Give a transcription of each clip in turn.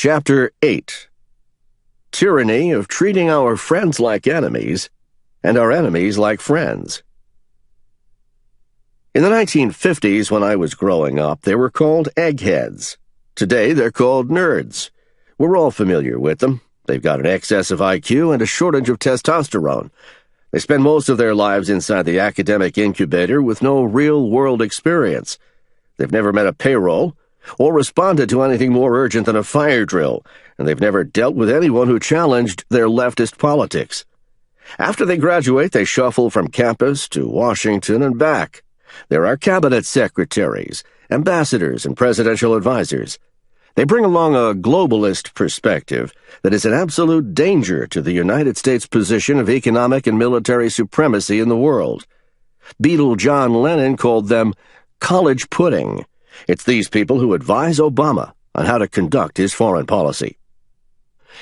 Chapter 8. Tyranny of treating our friends like enemies and our enemies like friends. In the 1950s, when I was growing up, they were called eggheads. Today, they're called nerds. We're all familiar with them. They've got an excess of IQ and a shortage of testosterone. They spend most of their lives inside the academic incubator with no real-world experience. They've never met a payroll or responded to anything more urgent than a fire drill, and they've never dealt with anyone who challenged their leftist politics. After they graduate, they shuffle from campus to Washington and back. There are cabinet secretaries, ambassadors, and presidential advisors. They bring along a globalist perspective that is an absolute danger to the United States' position of economic and military supremacy in the world. Beatle John Lennon called them college pudding. It's these people who advise Obama on how to conduct his foreign policy.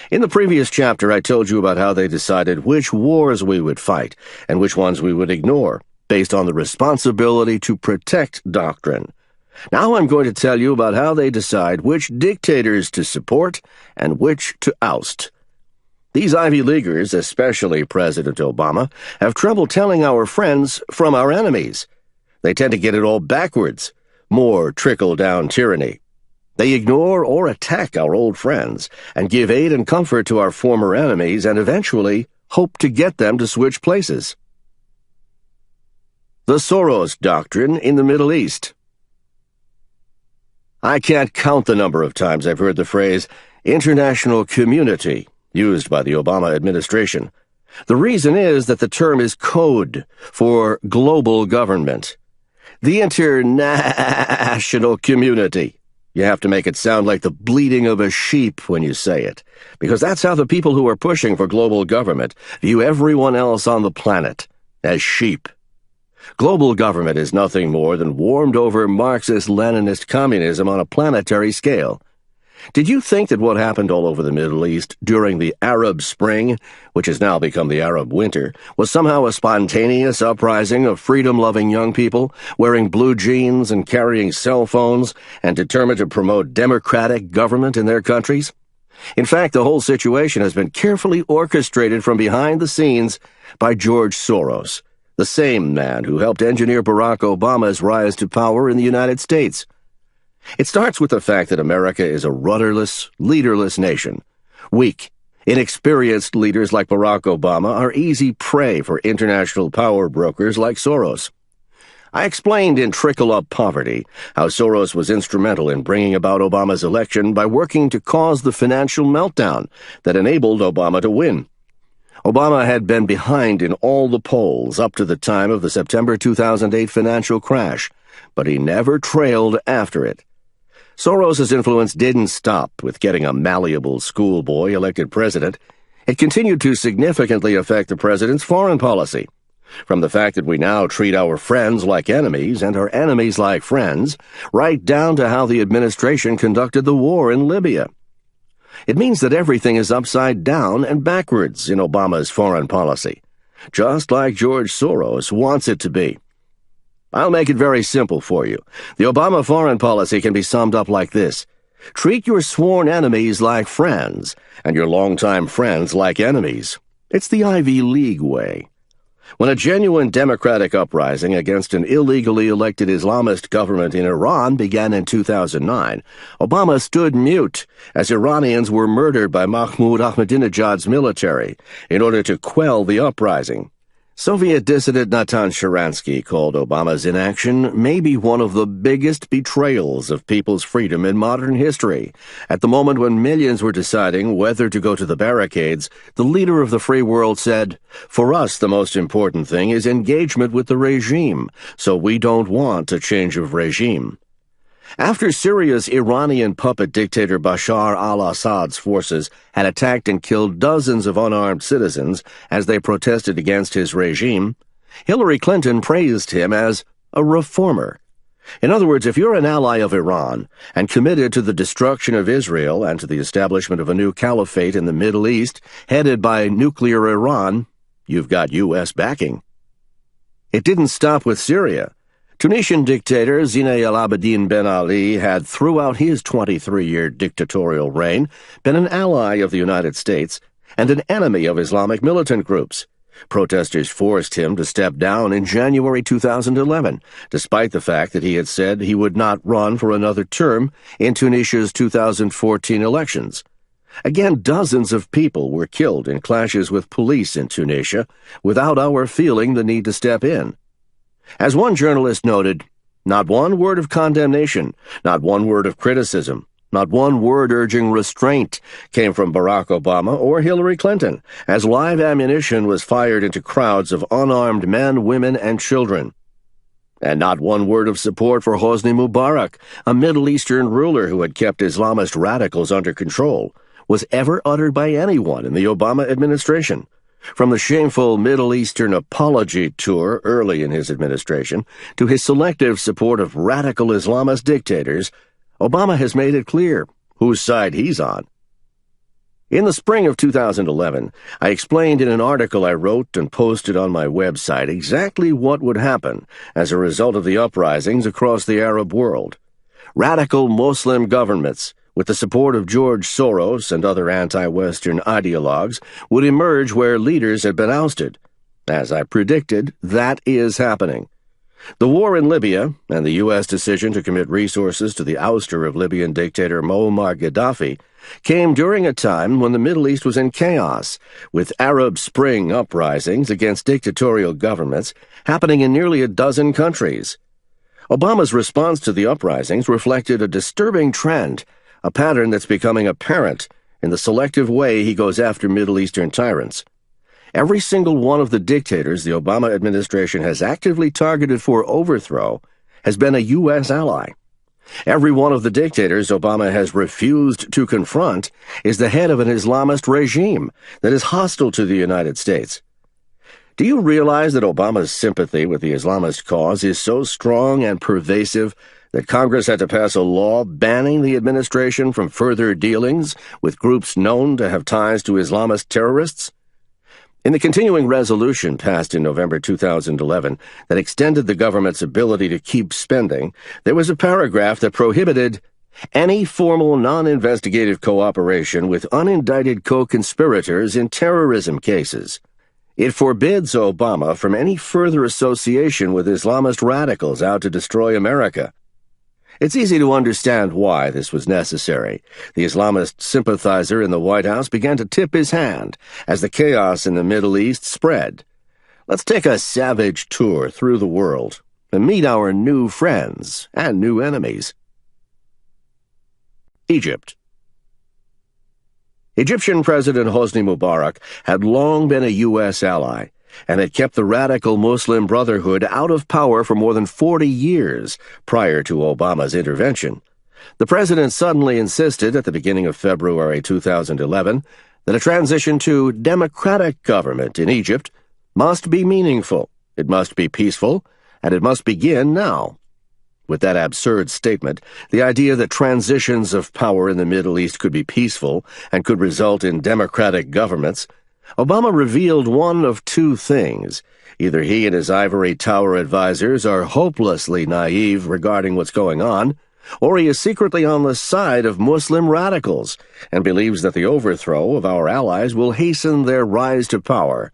In the previous chapter, I told you about how they decided which wars we would fight and which ones we would ignore, based on the responsibility to protect doctrine. Now I'm going to tell you about how they decide which dictators to support and which to oust. These Ivy Leaguers, especially President Obama, have trouble telling our friends from our enemies. They tend to get it all backwards. More trickle-down tyranny. They ignore or attack our old friends and give aid and comfort to our former enemies and eventually hope to get them to switch places. The Soros Doctrine in the Middle East. I can't count the number of times I've heard the phrase international community used by the Obama administration. The reason is that the term is code for global government. The international community. You have to make it sound like the bleating of a sheep when you say it, because that's how the people who are pushing for global government view everyone else on the planet, as sheep. Global government is nothing more than warmed-over Marxist-Leninist communism on a planetary scale. Did you think that what happened all over the Middle East during the Arab Spring, which has now become the Arab Winter, was somehow a spontaneous uprising of freedom-loving young people wearing blue jeans and carrying cell phones and determined to promote democratic government in their countries? In fact, the whole situation has been carefully orchestrated from behind the scenes by George Soros, the same man who helped engineer Barack Obama's rise to power in the United States. It starts with the fact that America is a rudderless, leaderless nation. Weak, inexperienced leaders like Barack Obama are easy prey for international power brokers like Soros. I explained in Trickle Up Poverty how Soros was instrumental in bringing about Obama's election by working to cause the financial meltdown that enabled Obama to win. Obama had been behind in all the polls up to the time of the September 2008 financial crash, but he never trailed after it. Soros's influence didn't stop with getting a malleable schoolboy elected president. It continued to significantly affect the president's foreign policy. From the fact that we now treat our friends like enemies and our enemies like friends, right down to how the administration conducted the war in Libya. It means that everything is upside down and backwards in Obama's foreign policy, just like George Soros wants it to be. I'll make it very simple for you. The Obama foreign policy can be summed up like this. Treat your sworn enemies like friends, and your longtime friends like enemies. It's the Ivy League way. When a genuine democratic uprising against an illegally elected Islamist government in Iran began in 2009, Obama stood mute as Iranians were murdered by Mahmoud Ahmadinejad's military in order to quell the uprising. Soviet dissident Natan Sharansky called Obama's inaction maybe one of the biggest betrayals of people's freedom in modern history. At the moment when millions were deciding whether to go to the barricades, the leader of the free world said, "For us, the most important thing is engagement with the regime, so we don't want a change of regime." After Syria's Iranian puppet dictator Bashar al-Assad's forces had attacked and killed dozens of unarmed citizens as they protested against his regime, Hillary Clinton praised him as a reformer. In other words, if you're an ally of Iran and committed to the destruction of Israel and to the establishment of a new caliphate in the Middle East headed by nuclear Iran, you've got U.S. backing. It didn't stop with Syria. Tunisian dictator Zine El Abidine Ben Ali had, throughout his 23-year dictatorial reign, been an ally of the United States and an enemy of Islamic militant groups. Protesters forced him to step down in January 2011, despite the fact that he had said he would not run for another term in Tunisia's 2014 elections. Again, dozens of people were killed in clashes with police in Tunisia without our feeling the need to step in. As one journalist noted, not one word of condemnation, not one word of criticism, not one word urging restraint came from Barack Obama or Hillary Clinton as live ammunition was fired into crowds of unarmed men, women, and children. And not one word of support for Hosni Mubarak, a Middle Eastern ruler who had kept Islamist radicals under control, was ever uttered by anyone in the Obama administration. From the shameful Middle Eastern apology tour early in his administration to his selective support of radical Islamist dictators, Obama has made it clear whose side he's on. In the spring of 2011, I explained in an article I wrote and posted on my website exactly what would happen as a result of the uprisings across the Arab world. Radical Muslim governments, with the support of George Soros and other anti-Western ideologues, would emerge where leaders had been ousted. As I predicted, that is happening. The war in Libya and the U.S. decision to commit resources to the ouster of Libyan dictator Muammar Gaddafi came during a time when the Middle East was in chaos, with Arab Spring uprisings against dictatorial governments happening in nearly a dozen countries. Obama's response to the uprisings reflected a disturbing trend, a pattern that's becoming apparent in the selective way he goes after Middle Eastern tyrants. Every single one of the dictators the Obama administration has actively targeted for overthrow has been a U.S. ally. Every one of the dictators Obama has refused to confront is the head of an Islamist regime that is hostile to the United States. Do you realize that Obama's sympathy with the Islamist cause is so strong and pervasive that Congress had to pass a law banning the administration from further dealings with groups known to have ties to Islamist terrorists? In the continuing resolution passed in November 2011 that extended the government's ability to keep spending, there was a paragraph that prohibited any formal non-investigative cooperation with unindicted co-conspirators in terrorism cases. It forbids Obama from any further association with Islamist radicals out to destroy America. It's easy to understand why this was necessary. The Islamist sympathizer in the White House began to tip his hand as the chaos in the Middle East spread. Let's take a savage tour through the world and meet our new friends and new enemies. Egypt. Egyptian President Hosni Mubarak had long been a U.S. ally and had kept the radical Muslim Brotherhood out of power for more than 40 years prior to Obama's intervention. The president suddenly insisted at the beginning of February 2011 that a transition to democratic government in Egypt must be meaningful, it must be peaceful, and it must begin now. With that absurd statement, the idea that transitions of power in the Middle East could be peaceful and could result in democratic governments, Obama revealed one of two things. Either he and his ivory tower advisers are hopelessly naive regarding what's going on, or he is secretly on the side of Muslim radicals and believes that the overthrow of our allies will hasten their rise to power.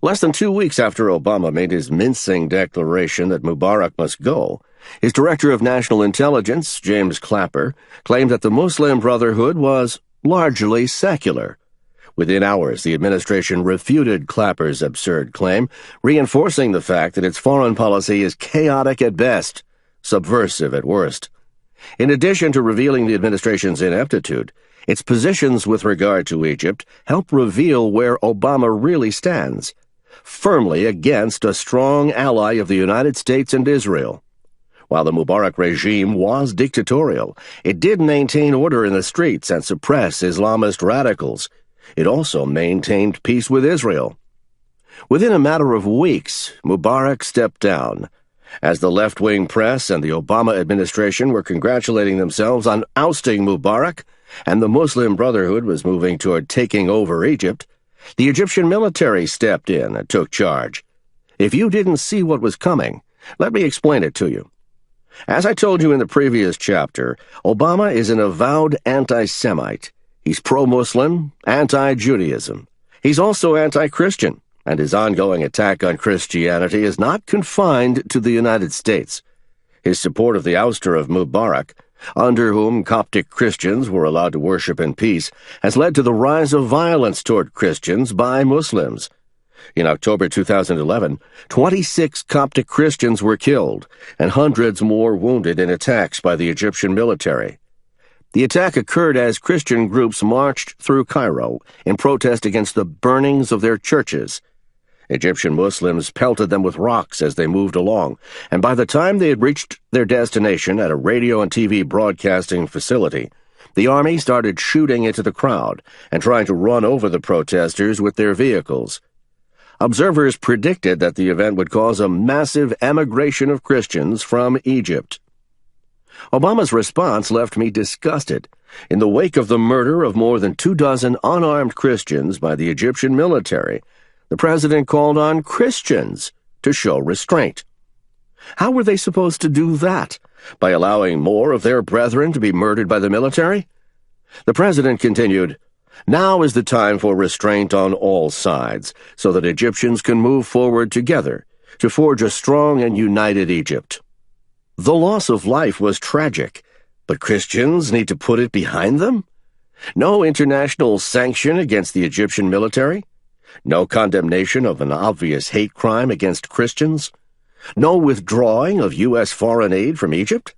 Less than 2 weeks after Obama made his mincing declaration that Mubarak must go, his Director of National Intelligence, James Clapper, claimed that the Muslim Brotherhood was largely secular. Within hours, the administration refuted Clapper's absurd claim, reinforcing the fact that its foreign policy is chaotic at best, subversive at worst. In addition to revealing the administration's ineptitude, its positions with regard to Egypt help reveal where Obama really stands, firmly against a strong ally of the United States and Israel. While the Mubarak regime was dictatorial, it did maintain order in the streets and suppress Islamist radicals. It also maintained peace with Israel. Within a matter of weeks, Mubarak stepped down. As the left-wing press and the Obama administration were congratulating themselves on ousting Mubarak, and the Muslim Brotherhood was moving toward taking over Egypt, the Egyptian military stepped in and took charge. If you didn't see what was coming, Let me explain it to you. As I told you in the previous chapter, Obama is an avowed anti-Semite. He's pro-Muslim, anti-Judaism. He's also anti-Christian, and his ongoing attack on Christianity is not confined to the United States. His support of the ouster of Mubarak, under whom Coptic Christians were allowed to worship in peace, has led to the rise of violence toward Christians by Muslims. In October 2011, 26 Coptic Christians were killed, and hundreds more wounded in attacks by the Egyptian military. The attack occurred as Christian groups marched through Cairo in protest against the burnings of their churches. Egyptian Muslims pelted them with rocks as they moved along, and by the time they had reached their destination at a radio and TV broadcasting facility, the army started shooting into the crowd and trying to run over the protesters with their vehicles. Observers predicted that the event would cause a massive emigration of Christians from Egypt. Obama's response left me disgusted. In the wake of the murder of more than 24 unarmed Christians by the Egyptian military, the president called on Christians to show restraint. How were they supposed to do that? By allowing more of their brethren to be murdered by the military? The president continued, "Now is the time for restraint on all sides, so that Egyptians can move forward together to forge a strong and united Egypt." The loss of life was tragic, but Christians need to put it behind them? No international sanction against the Egyptian military? No condemnation of an obvious hate crime against Christians? No withdrawing of U.S. foreign aid from Egypt?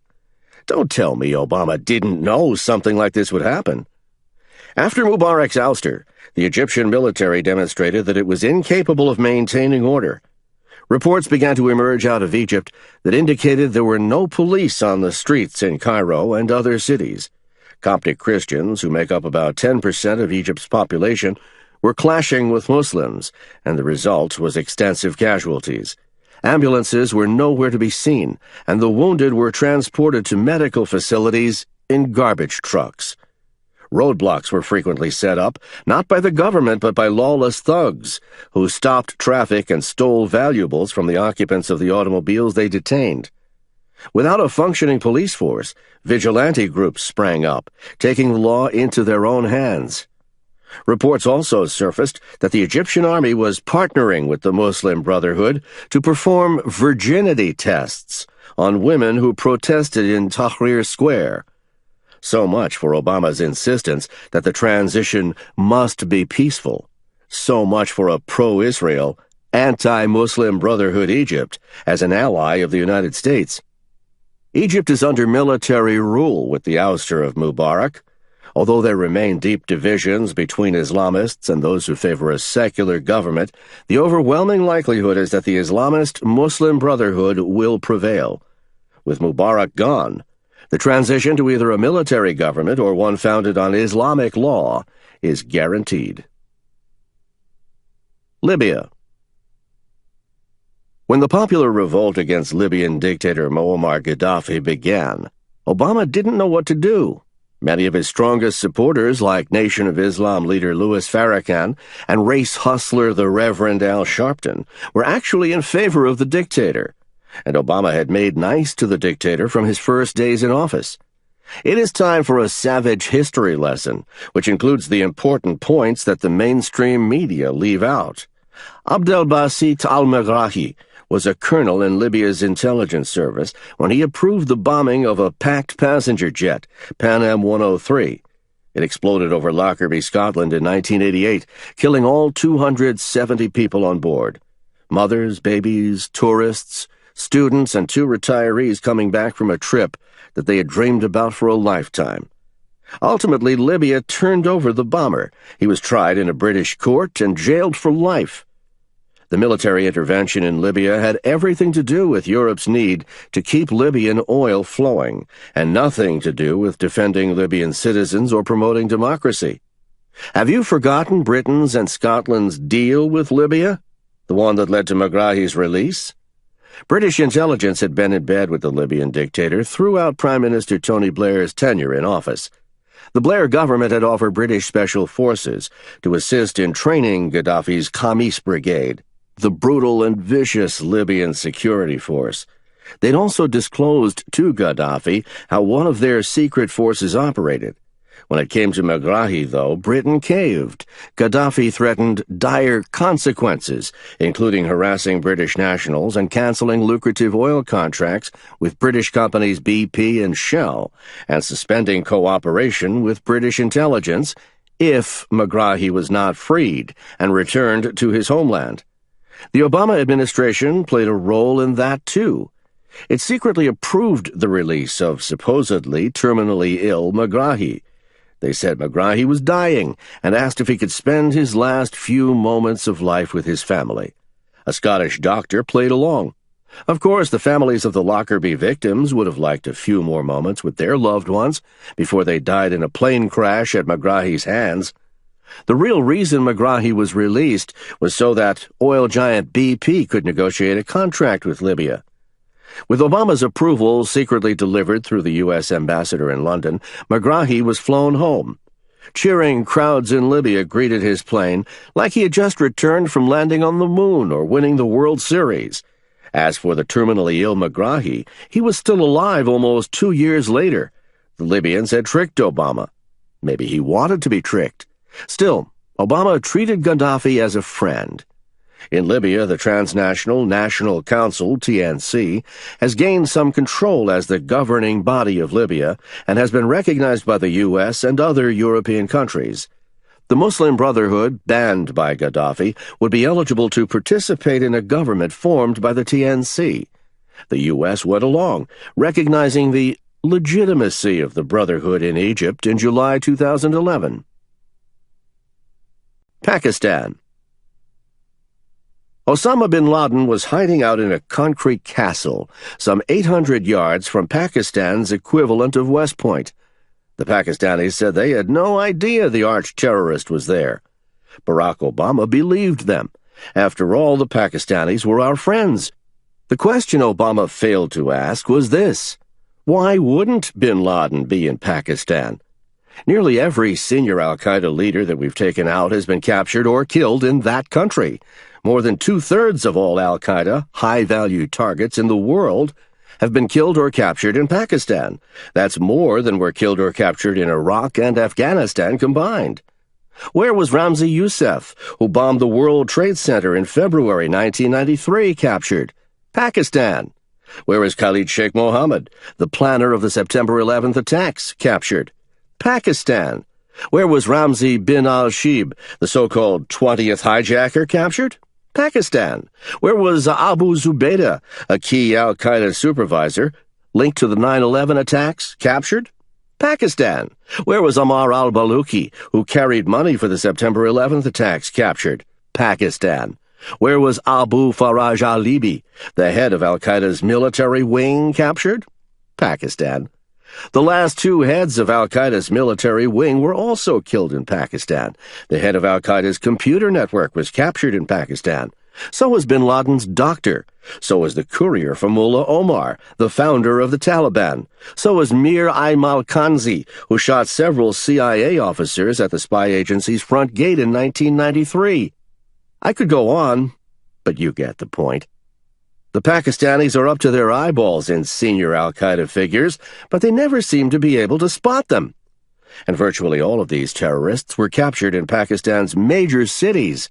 Don't tell me Obama didn't know something like this would happen. After Mubarak's ouster, the Egyptian military demonstrated that it was incapable of maintaining order. Reports began to emerge out of Egypt that indicated there were no police on the streets in Cairo and other cities. Coptic Christians, who make up about 10% of Egypt's population, were clashing with Muslims, and the result was extensive casualties. Ambulances were nowhere to be seen, and the wounded were transported to medical facilities in garbage trucks. Roadblocks were frequently set up, not by the government but by lawless thugs, who stopped traffic and stole valuables from the occupants of the automobiles they detained. Without a functioning police force, vigilante groups sprang up, taking the law into their own hands. Reports also surfaced that the Egyptian army was partnering with the Muslim Brotherhood to perform virginity tests on women who protested in Tahrir Square. So much for Obama's insistence that the transition must be peaceful. So much for a pro-Israel, anti-Muslim Brotherhood Egypt as an ally of the United States. Egypt is under military rule with the ouster of Mubarak. Although there remain deep divisions between Islamists and those who favor a secular government, the overwhelming likelihood is that the Islamist Muslim Brotherhood will prevail. With Mubarak gone, the transition to either a military government or one founded on Islamic law is guaranteed. Libya. When the popular revolt against Libyan dictator Muammar Gaddafi began, Obama didn't know what to do. Many of his strongest supporters, like Nation of Islam leader Louis Farrakhan and race hustler the Reverend Al Sharpton, were actually in favor of the dictator, and Obama had made nice to the dictator from his first days in office. It is time for a savage history lesson, which includes the important points that the mainstream media leave out. Abdelbasit al-Megrahi was a colonel in Libya's intelligence service when he approved the bombing of a packed passenger jet, Pan Am 103. It exploded over Lockerbie, Scotland in 1988, killing all 270 people on board. Mothers, babies, tourists, students, and 2 retirees coming back from a trip that they had dreamed about for a lifetime. Ultimately, Libya turned over the bomber. He was tried in a British court and jailed for life. The military intervention in Libya had everything to do with Europe's need to keep Libyan oil flowing, and nothing to do with defending Libyan citizens or promoting democracy. Have you forgotten Britain's and Scotland's deal with Libya? The one that led to Megrahi's release? British intelligence had been in bed with the Libyan dictator throughout Prime Minister Tony Blair's tenure in office. The Blair government had offered British special forces to assist in training Gaddafi's Khamis Brigade, the brutal and vicious Libyan security force. They'd also disclosed to Gaddafi how one of their secret forces operated. When it came to Megrahi, though, Britain caved. Gaddafi threatened dire consequences, including harassing British nationals and canceling lucrative oil contracts with British companies BP and Shell, and suspending cooperation with British intelligence if Megrahi was not freed and returned to his homeland. The Obama administration played a role in that, too. It secretly approved the release of supposedly terminally ill Megrahi. They said Megrahi was dying and asked if he could spend his last few moments of life with his family. A Scottish doctor played along. Of course, the families of the Lockerbie victims would have liked a few more moments with their loved ones before they died in a plane crash at Megrahi's hands. The real reason Megrahi was released was so that oil giant BP could negotiate a contract with Libya. With Obama's approval secretly delivered through the U.S. ambassador in London, Megrahi was flown home. Cheering crowds in Libya greeted his plane like he had just returned from landing on the moon or winning the World Series. As for the terminally ill Megrahi, he was still alive almost 2 years later. The Libyans had tricked Obama. Maybe he wanted to be tricked. Still, Obama treated Gaddafi as a friend. In Libya, the Transnational National Council, TNC, has gained some control as the governing body of Libya and has been recognized by the U.S. and other European countries. The Muslim Brotherhood, banned by Gaddafi, would be eligible to participate in a government formed by the TNC. The U.S. went along, recognizing the legitimacy of the Brotherhood in Egypt in July 2011. Pakistan. Osama bin Laden was hiding out in a concrete castle some 800 yards from Pakistan's equivalent of West Point. The Pakistanis said they had no idea the arch-terrorist was there. Barack Obama believed them. After all, the Pakistanis were our friends. The question Obama failed to ask was this: why wouldn't bin Laden be in Pakistan? Nearly every senior al-Qaeda leader that we've taken out has been captured or killed in that country. More than 2/3 of all al-Qaeda high-value targets in the world have been killed or captured in Pakistan. That's more than were killed or captured in Iraq and Afghanistan combined. Where was Ramzi Youssef, who bombed the World Trade Center in February 1993, captured? Pakistan. Where is Khalid Sheikh Mohammed, the planner of the September 11th attacks, captured? Pakistan. Where was Ramzi bin al-Shibh, the so-called 20th hijacker, captured? Pakistan. Where was Abu Zubaydah, a key al-Qaeda supervisor, linked to the 9/11 attacks, captured? Pakistan. Where was Ammar al-Baluchi, who carried money for the September 11th attacks, captured? Pakistan. Where was Abu Faraj al-Libi, the head of al-Qaeda's military wing, captured? Pakistan. The last two heads of al-Qaeda's military wing were also killed in Pakistan. The head of al-Qaeda's computer network was captured in Pakistan. So was bin Laden's doctor. So was the courier for Mullah Omar, the founder of the Taliban. So was Mir Aymal Khanzi, who shot several CIA officers at the spy agency's front gate in 1993. I could go on, but you get the point. The Pakistanis are up to their eyeballs in senior al-Qaeda figures, but they never seem to be able to spot them. And virtually all of these terrorists were captured in Pakistan's major cities,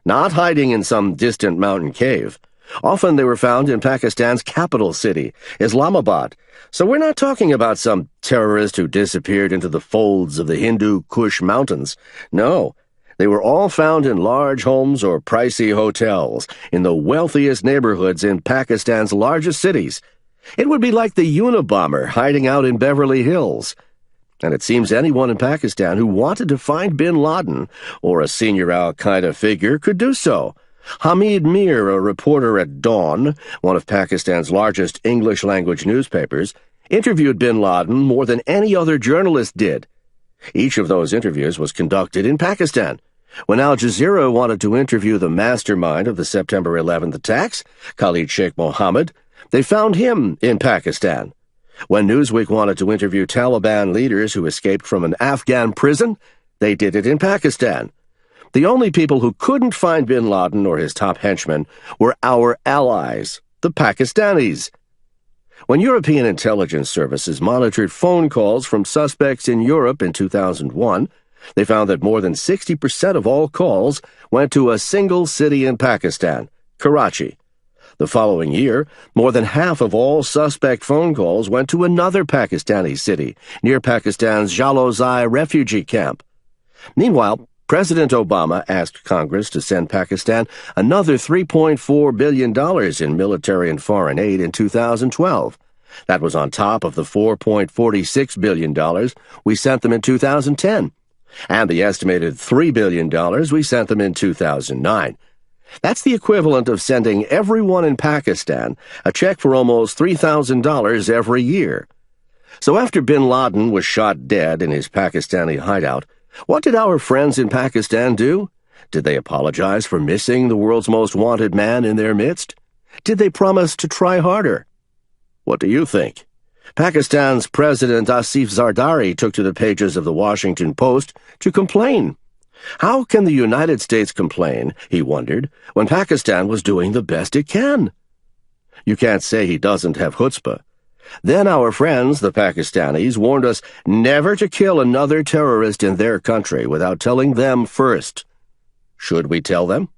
not hiding in some distant mountain cave. Often they were found in Pakistan's capital city, Islamabad. So we're not talking about some terrorist who disappeared into the folds of the Hindu Kush Mountains. No. They were all found in large homes or pricey hotels in the wealthiest neighborhoods in Pakistan's largest cities. It would be like the Unabomber hiding out in Beverly Hills. And it seems anyone in Pakistan who wanted to find bin Laden or a senior al-Qaeda figure could do so. Hamid Mir, a reporter at Dawn, one of Pakistan's largest English-language newspapers, interviewed bin Laden more than any other journalist did. Each of those interviews was conducted in Pakistan. When Al Jazeera wanted to interview the mastermind of the September 11th attacks, Khalid Sheikh Mohammed, they found him in Pakistan. When Newsweek wanted to interview Taliban leaders who escaped from an Afghan prison, they did it in Pakistan. The only people who couldn't find bin Laden or his top henchmen were our allies, the Pakistanis. When European intelligence services monitored phone calls from suspects in Europe in 2001, they found that more than 60% of all calls went to a single city in Pakistan, Karachi. The following year, more than half of all suspect phone calls went to another Pakistani city near Pakistan's Jalozai refugee camp. Meanwhile, President Obama asked Congress to send Pakistan another $3.4 billion in military and foreign aid in 2012. That was on top of the $4.46 billion we sent them in 2010, and the estimated $3 billion we sent them in 2009. That's the equivalent of sending everyone in Pakistan a check for almost $3,000 every year. So after bin Laden was shot dead in his Pakistani hideout, what did our friends in Pakistan do? Did they apologize for missing the world's most wanted man in their midst? Did they promise to try harder? What do you think? Pakistan's President Asif Zardari took to the pages of the Washington Post to complain. How can the United States complain, he wondered, when Pakistan was doing the best it can? You can't say he doesn't have chutzpah. Then our friends, the Pakistanis, warned us never to kill another terrorist in their country without telling them first. Should we tell them?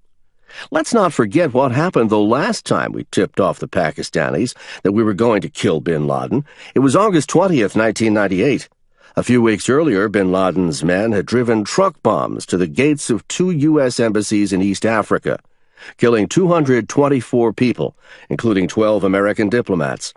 Let's not forget what happened the last time we tipped off the Pakistanis that we were going to kill bin Laden. It was August 20th, 1998. A few weeks earlier, bin Laden's men had driven truck bombs to the gates of 2 U.S. embassies in East Africa, killing 224 people, including 12 American diplomats.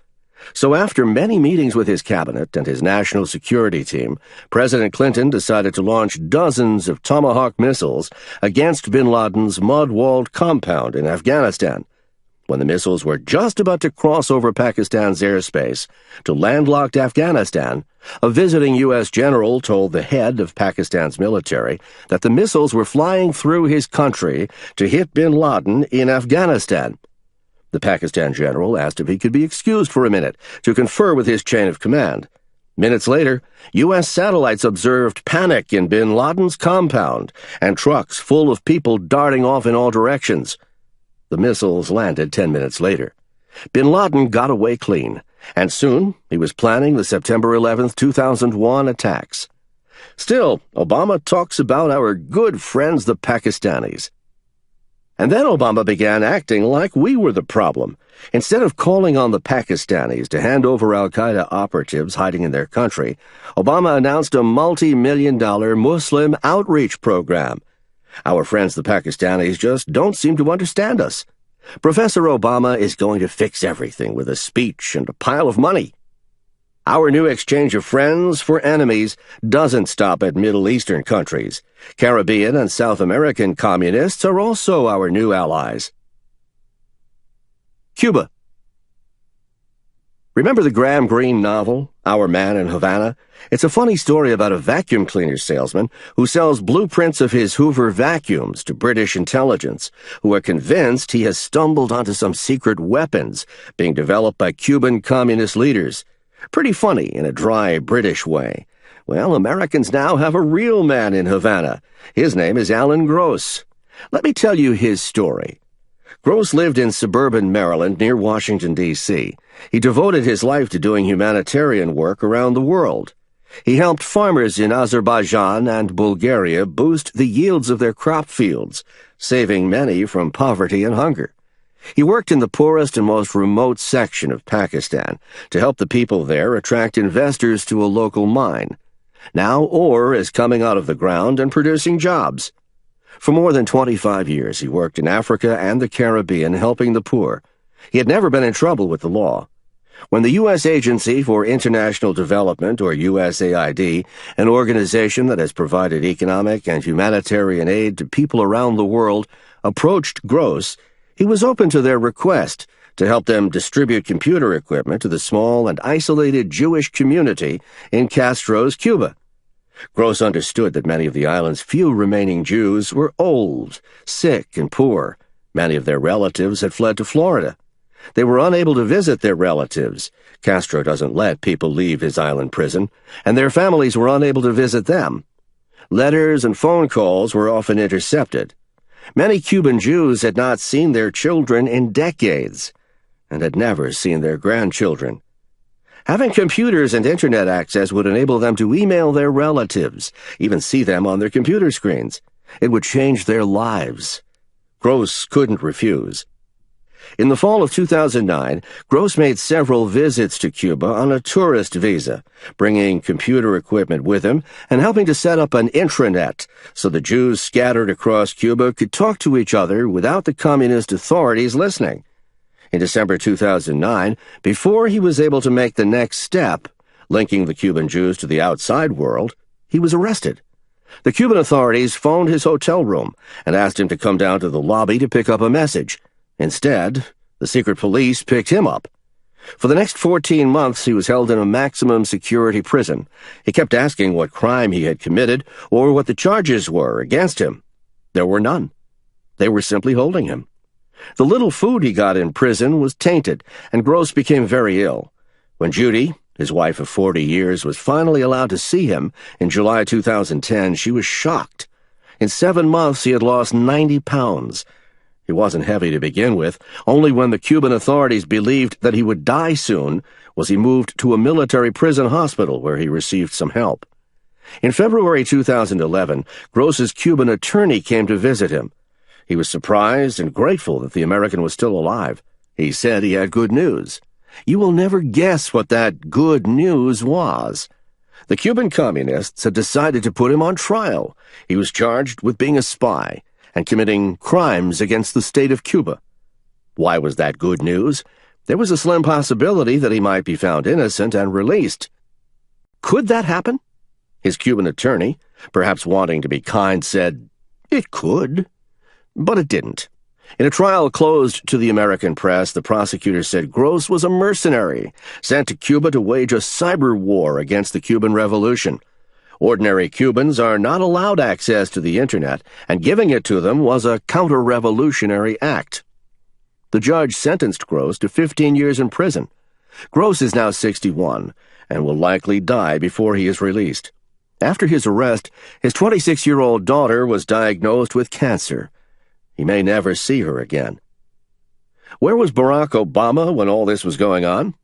So after many meetings with his cabinet and his national security team, President Clinton decided to launch dozens of Tomahawk missiles against bin Laden's mud-walled compound in Afghanistan. When the missiles were just about to cross over Pakistan's airspace to landlocked Afghanistan, a visiting U.S. general told the head of Pakistan's military that the missiles were flying through his country to hit bin Laden in Afghanistan. The Pakistan general asked if he could be excused for a minute to confer with his chain of command. Minutes later, U.S. satellites observed panic in bin Laden's compound and trucks full of people darting off in all directions. The missiles landed 10 minutes later. Bin Laden got away clean, and soon he was planning the September 11th, 2001 attacks. Still, Obama talks about our good friends the Pakistanis. And then Obama began acting like we were the problem. Instead of calling on the Pakistanis to hand over al-Qaeda operatives hiding in their country, Obama announced a multi-million-dollar Muslim outreach program. Our friends the Pakistanis just don't seem to understand us. Professor Obama is going to fix everything with a speech and a pile of money. Our new exchange of friends for enemies doesn't stop at Middle Eastern countries. Caribbean and South American communists are also our new allies. Cuba. Remember the Graham Greene novel, Our Man in Havana? It's a funny story about a vacuum cleaner salesman who sells blueprints of his Hoover vacuums to British intelligence, who are convinced he has stumbled onto some secret weapons being developed by Cuban communist leaders. Pretty funny in a dry British way. Well, Americans now have a real man in Havana. His name is Alan Gross. Let me tell you his story. Gross lived in suburban Maryland near Washington, D.C. He devoted his life to doing humanitarian work around the world. He helped farmers in Azerbaijan and Bulgaria boost the yields of their crop fields, saving many from poverty and hunger. He worked in the poorest and most remote section of Pakistan to help the people there attract investors to a local mine. Now ore is coming out of the ground and producing jobs. For more than 25 years, he worked in Africa and the Caribbean helping the poor. He had never been in trouble with the law. When the U.S. Agency for International Development, or USAID, an organization that has provided economic and humanitarian aid to people around the world, approached Gross, he was open to their request to help them distribute computer equipment to the small and isolated Jewish community in Castro's Cuba. Gross understood that many of the island's few remaining Jews were old, sick, and poor. Many of their relatives had fled to Florida. They were unable to visit their relatives. Castro doesn't let people leave his island prison, and their families were unable to visit them. Letters and phone calls were often intercepted. Many Cuban Jews had not seen their children in decades, and had never seen their grandchildren. Having computers and internet access would enable them to email their relatives, even see them on their computer screens. It would change their lives. Gross couldn't refuse. In the fall of 2009, Gross made several visits to Cuba on a tourist visa, bringing computer equipment with him and helping to set up an intranet so the Jews scattered across Cuba could talk to each other without the communist authorities listening. In December 2009, before he was able to make the next step, linking the Cuban Jews to the outside world, he was arrested. The Cuban authorities phoned his hotel room and asked him to come down to the lobby to pick up a message. Instead, the secret police picked him up. For the next 14 months, he was held in a maximum security prison. He kept asking what crime he had committed or what the charges were against him. There were none. They were simply holding him. The little food he got in prison was tainted, and Gross became very ill. When Judy, his wife of 40 years, was finally allowed to see him in July 2010, she was shocked. In 7 months, he had lost 90 pounds. He wasn't heavy to begin with. Only when the Cuban authorities believed that he would die soon was he moved to a military prison hospital where he received some help. In February 2011, Gross's Cuban attorney came to visit him. He was surprised and grateful that the American was still alive. He said he had good news. You will never guess what that good news was. The Cuban communists had decided to put him on trial. He was charged with being a spy and committing crimes against the state of Cuba. Why was that good news? There was a slim possibility that he might be found innocent and released. Could that happen? His Cuban attorney, perhaps wanting to be kind, said, "It could." But it didn't. In a trial closed to the American press, the prosecutor said Gross was a mercenary, sent to Cuba to wage a cyber war against the Cuban Revolution. Ordinary Cubans are not allowed access to the Internet, and giving it to them was a counter-revolutionary act. The judge sentenced Gross to 15 years in prison. Gross is now 61 and will likely die before he is released. After his arrest, his 26-year-old daughter was diagnosed with cancer. He may never see her again. Where was Barack Obama when all this was going on?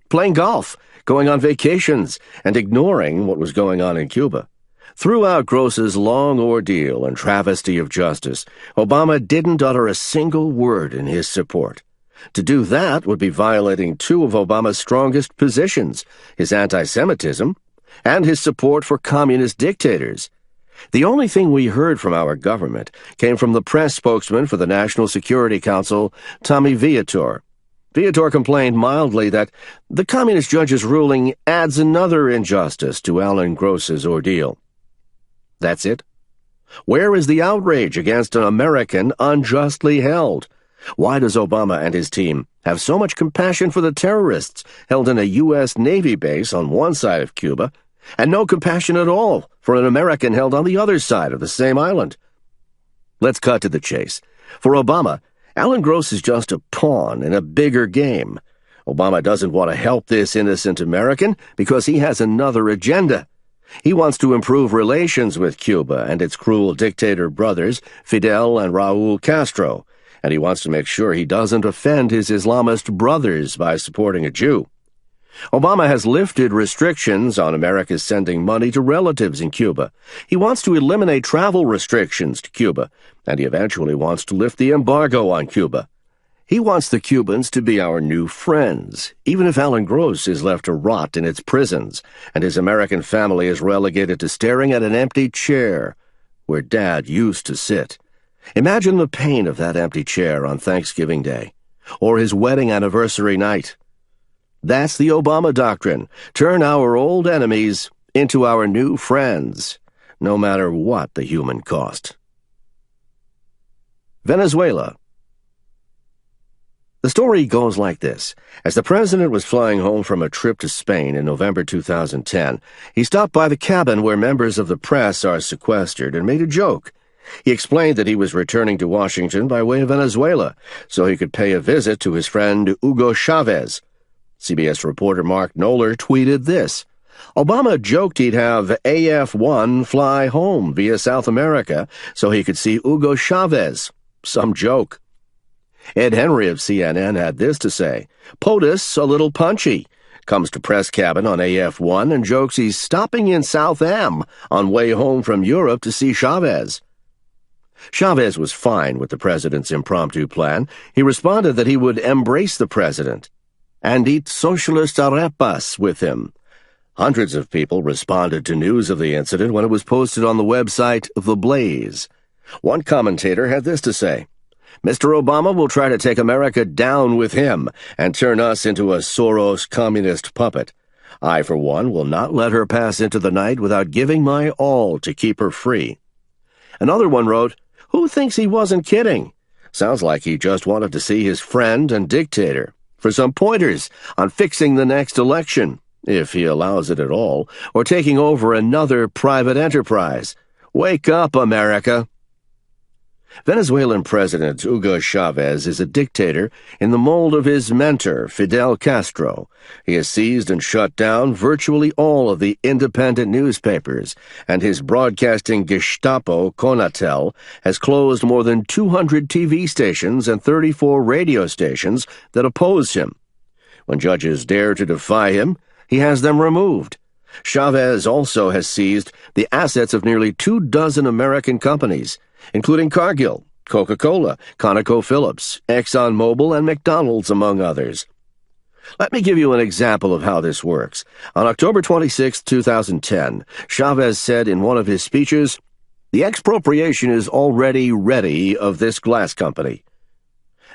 Playing golf, going on vacations, and ignoring what was going on in Cuba. Throughout Gross's long ordeal and travesty of justice, Obama didn't utter a single word in his support. To do that would be violating two of Obama's strongest positions, his anti-Semitism and his support for communist dictators. The only thing we heard from our government came from the press spokesman for the National Security Council, Tommy Viator. Viator complained mildly that the communist judge's ruling adds another injustice to Alan Gross's ordeal. That's it? Where is the outrage against an American unjustly held? Why does Obama and his team have so much compassion for the terrorists held in a U.S. Navy base on one side of Cuba, and no compassion at all for an American held on the other side of the same island? Let's cut to the chase. For Obama, Alan Gross is just a pawn in a bigger game. Obama doesn't want to help this innocent American because he has another agenda. He wants to improve relations with Cuba and its cruel dictator brothers, Fidel and Raul Castro, and he wants to make sure he doesn't offend his Islamist brothers by supporting a Jew. Obama has lifted restrictions on America's sending money to relatives in Cuba. He wants to eliminate travel restrictions to Cuba, and he eventually wants to lift the embargo on Cuba. He wants the Cubans to be our new friends, even if Alan Gross is left to rot in its prisons, and his American family is relegated to staring at an empty chair where Dad used to sit. Imagine the pain of that empty chair on Thanksgiving Day, or his wedding anniversary night. That's the Obama doctrine. Turn our old enemies into our new friends, no matter what the human cost. Venezuela. The story goes like this. As the president was flying home from a trip to Spain in November 2010, he stopped by the cabin where members of the press are sequestered and made a joke. He explained that he was returning to Washington by way of Venezuela, so he could pay a visit to his friend Hugo Chavez. CBS reporter Mark Knoller tweeted this. Obama joked he'd have AF-1 fly home via South America so he could see Hugo Chavez. Some joke. Ed Henry of CNN had this to say, POTUS a little punchy. comes to press cabin on AF1 and jokes he's stopping in South Am on way home from Europe to see Chavez. Chavez was fine with the president's impromptu plan. He responded that he would embrace the president and eat Socialist arepas with him. Hundreds of people responded to news of the incident when it was posted on the website The Blaze. One commentator had this to say: "Mr. Obama will try to take America down with him and turn us into a Soros communist puppet. I, for one, will not let her pass into the night without giving my all to keep her free." Another one wrote, "Who thinks he wasn't kidding? Sounds like he just wanted to see his friend and dictator for some pointers on fixing the next election, if he allows it at all, or taking over another private enterprise. Wake up, America." Venezuelan President Hugo Chavez is a dictator in the mold of his mentor, Fidel Castro. He has seized and shut down virtually all of the independent newspapers, and his broadcasting Gestapo, Conatel, has closed more than 200 TV stations and 34 radio stations that oppose him. When judges dare to defy him, he has them removed. Chavez also has seized the assets of nearly 24 American companies, including Cargill, Coca-Cola, ConocoPhillips, ExxonMobil, and McDonald's, among others. Let me give you an example of how this works. On October 26, 2010, Chavez said in one of his speeches, "The expropriation is already ready of this glass company."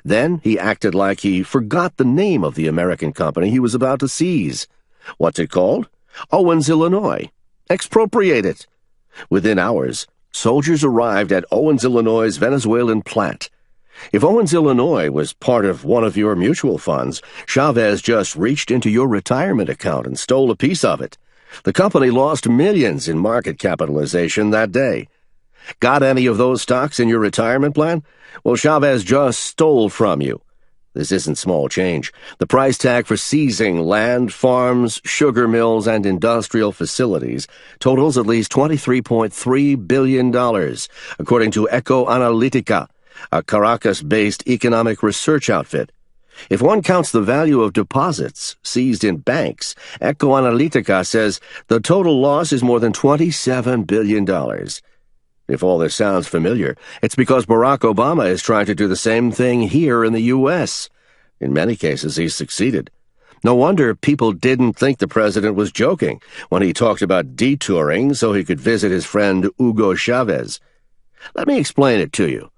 Then he acted like he forgot the name of the American company he was about to seize. What's it called? Owens, Illinois. Expropriate it. Within hours, soldiers arrived at Owens, Illinois' Venezuelan plant. If Owens, Illinois was part of one of your mutual funds, Chavez just reached into your retirement account and stole a piece of it. The company lost millions in market capitalization that day. Got any of those stocks in your retirement plan? Well, Chavez just stole from you. This isn't small change. The price tag for seizing land, farms, sugar mills, and industrial facilities totals at least $23.3 billion, according to Eco Analytica, a Caracas-based economic research outfit. If one counts the value of deposits seized in banks, Eco Analytica says the total loss is more than $27 billion. If all this sounds familiar, it's because Barack Obama is trying to do the same thing here in the U.S. In many cases, he's succeeded. No wonder people didn't think the president was joking when he talked about detouring so he could visit his friend Hugo Chavez. Let me explain it to you.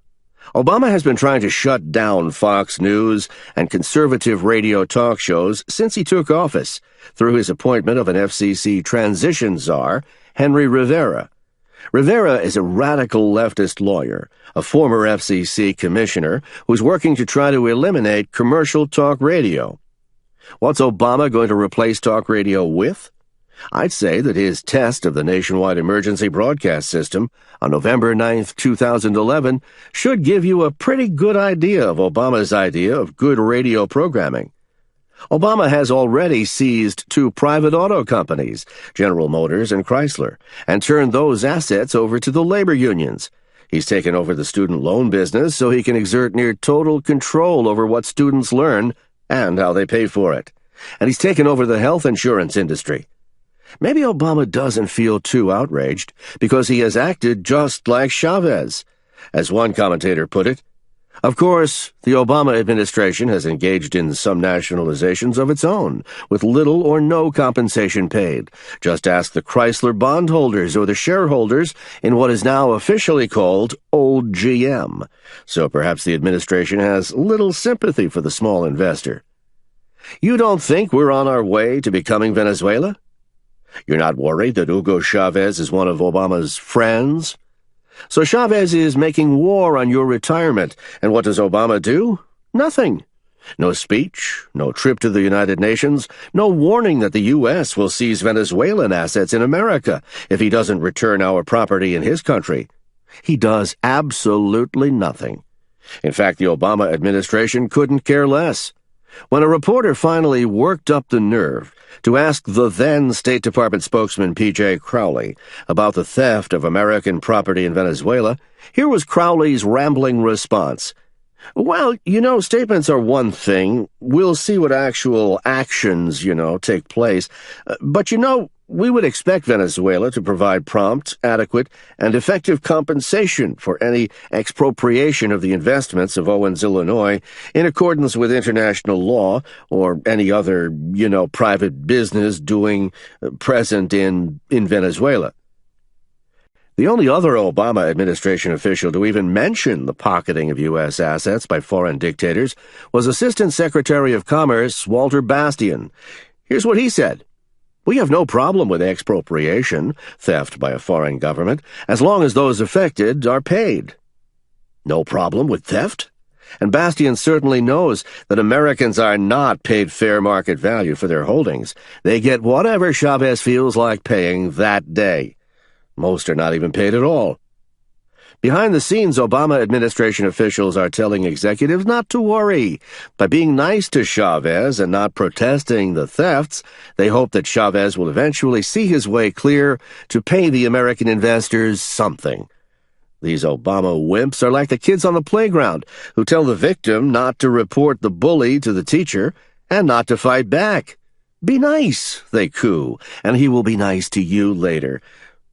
Obama has been trying to shut down Fox News and conservative radio talk shows since he took office, through his appointment of an FCC transition czar, Henry Rivera. Rivera is a radical leftist lawyer, a former FCC commissioner who's working to try to eliminate commercial talk radio. What's Obama going to replace talk radio with? I'd say that his test of the nationwide emergency broadcast system on November 9, 2011, should give you a pretty good idea of Obama's idea of good radio programming. Obama has already seized 2 private auto companies, General Motors and Chrysler, and turned those assets over to the labor unions. He's taken over the student loan business so he can exert near total control over what students learn and how they pay for it. And he's taken over the health insurance industry. Maybe Obama doesn't feel too outraged because he has acted just like Chavez. As one commentator put it, of course, the Obama administration has engaged in some nationalizations of its own, with little or no compensation paid. Just ask the Chrysler bondholders or the shareholders in what is now officially called Old GM. So perhaps the administration has little sympathy for the small investor. You don't think we're on our way to becoming Venezuela? You're not worried that Hugo Chavez is one of Obama's friends? So Chavez is making war on your retirement, and what does Obama do? Nothing. No speech, no trip to the United Nations, no warning that the U.S. will seize Venezuelan assets in America if he doesn't return our property in his country. He does absolutely nothing. In fact, the Obama administration couldn't care less. When a reporter finally worked up the nerve to ask the then State Department spokesman P.J. Crowley about the theft of American property in Venezuela, here was Crowley's rambling response. Well, statements are one thing. We'll see what actual actions, take place. But, we would expect Venezuela to provide prompt, adequate, and effective compensation for any expropriation of the investments of Owens, Illinois, in accordance with international law or any other, private business doing present in Venezuela. The only other Obama administration official to even mention the pocketing of U.S. assets by foreign dictators was Assistant Secretary of Commerce Walter Bastian. Here's what he said. "We have no problem with expropriation, theft by a foreign government, as long as those affected are paid." No problem with theft? And Bastian certainly knows that Americans are not paid fair market value for their holdings. They get whatever Chavez feels like paying that day. Most are not even paid at all. Behind the scenes, Obama administration officials are telling executives not to worry. By being nice to Chavez and not protesting the thefts, they hope that Chavez will eventually see his way clear to pay the American investors something. These Obama wimps are like the kids on the playground who tell the victim not to report the bully to the teacher and not to fight back. "Be nice," they coo, "and he will be nice to you later."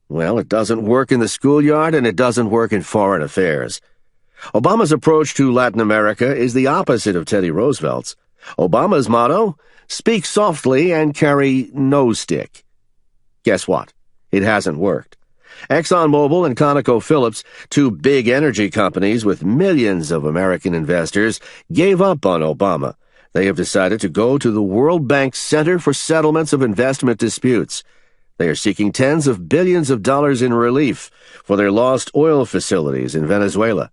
Well, it doesn't work in the schoolyard, and it doesn't work in foreign affairs. Obama's approach to Latin America is the opposite of Teddy Roosevelt's. Obama's motto, speak softly and carry no stick. Guess what? It hasn't worked. ExxonMobil and ConocoPhillips, two big energy companies with millions of American investors, gave up on Obama. They have decided to go to the World Bank's Center for Settlements of Investment Disputes. They are seeking tens of billions of dollars in relief for their lost oil facilities in Venezuela.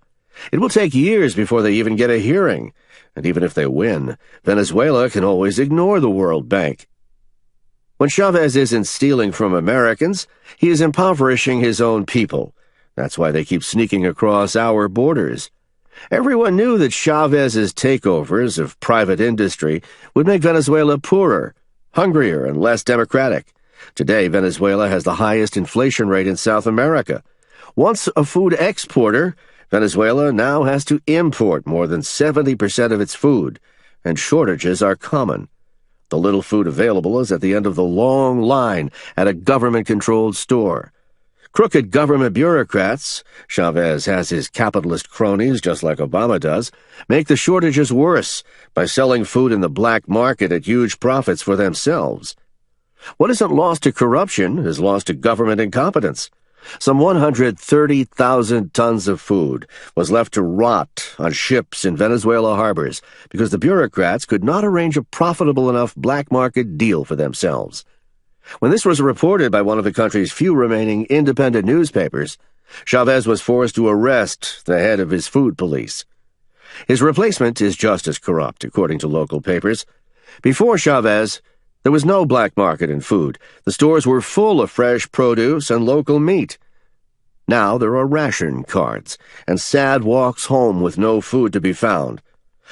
It will take years before they even get a hearing, and even if they win, Venezuela can always ignore the World Bank. When Chavez isn't stealing from Americans, he is impoverishing his own people. That's why they keep sneaking across our borders. Everyone knew that Chavez's takeovers of private industry would make Venezuela poorer, hungrier, and less democratic. Today, Venezuela has the highest inflation rate in South America. Once a food exporter, Venezuela now has to import more than 70% of its food, and shortages are common. The little food available is at the end of the long line at a government-controlled store. Crooked government bureaucrats, Chavez has his capitalist cronies just like Obama does, make the shortages worse by selling food in the black market at huge profits for themselves. What isn't lost to corruption is lost to government incompetence. Some 130,000 tons of food was left to rot on ships in Venezuela harbors because the bureaucrats could not arrange a profitable enough black market deal for themselves. When this was reported by one of the country's few remaining independent newspapers, Chavez was forced to arrest the head of his food police. His replacement is just as corrupt, according to local papers. Before Chavez, there was no black market in food. The stores were full of fresh produce and local meat. Now there are ration cards and sad walks home with no food to be found.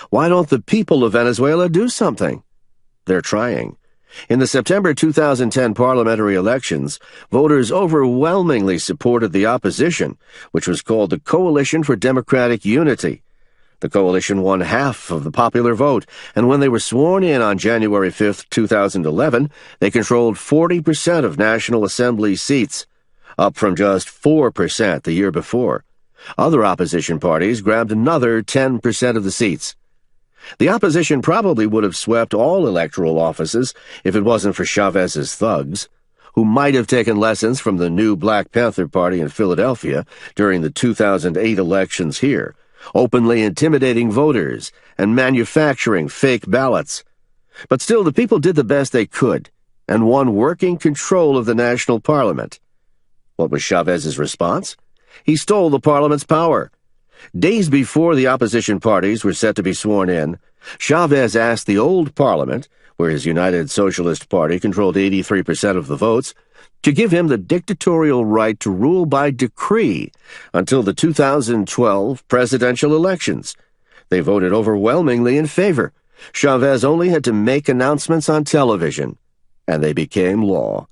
Why don't the people of Venezuela do something? They're trying. In the September 2010 parliamentary elections, voters overwhelmingly supported the opposition, which was called the Coalition for Democratic Unity. The coalition won half of the popular vote, and when they were sworn in on January 5, 2011, they controlled 40% of National Assembly seats, up from just 4% the year before. Other opposition parties grabbed another 10% of the seats. The opposition probably would have swept all electoral offices if it wasn't for Chavez's thugs, who might have taken lessons from the new Black Panther Party in Philadelphia during the 2008 elections here, openly intimidating voters and manufacturing fake ballots. But still, the people did the best they could and won working control of the national parliament. What was Chavez's response? He stole the parliament's power. Days before the opposition parties were set to be sworn in, Chavez asked the old parliament, where his United Socialist Party controlled 83% of the votes, to give him the dictatorial right to rule by decree until the 2012 presidential elections. They voted overwhelmingly in favor. Chavez only had to make announcements on television, and they became law.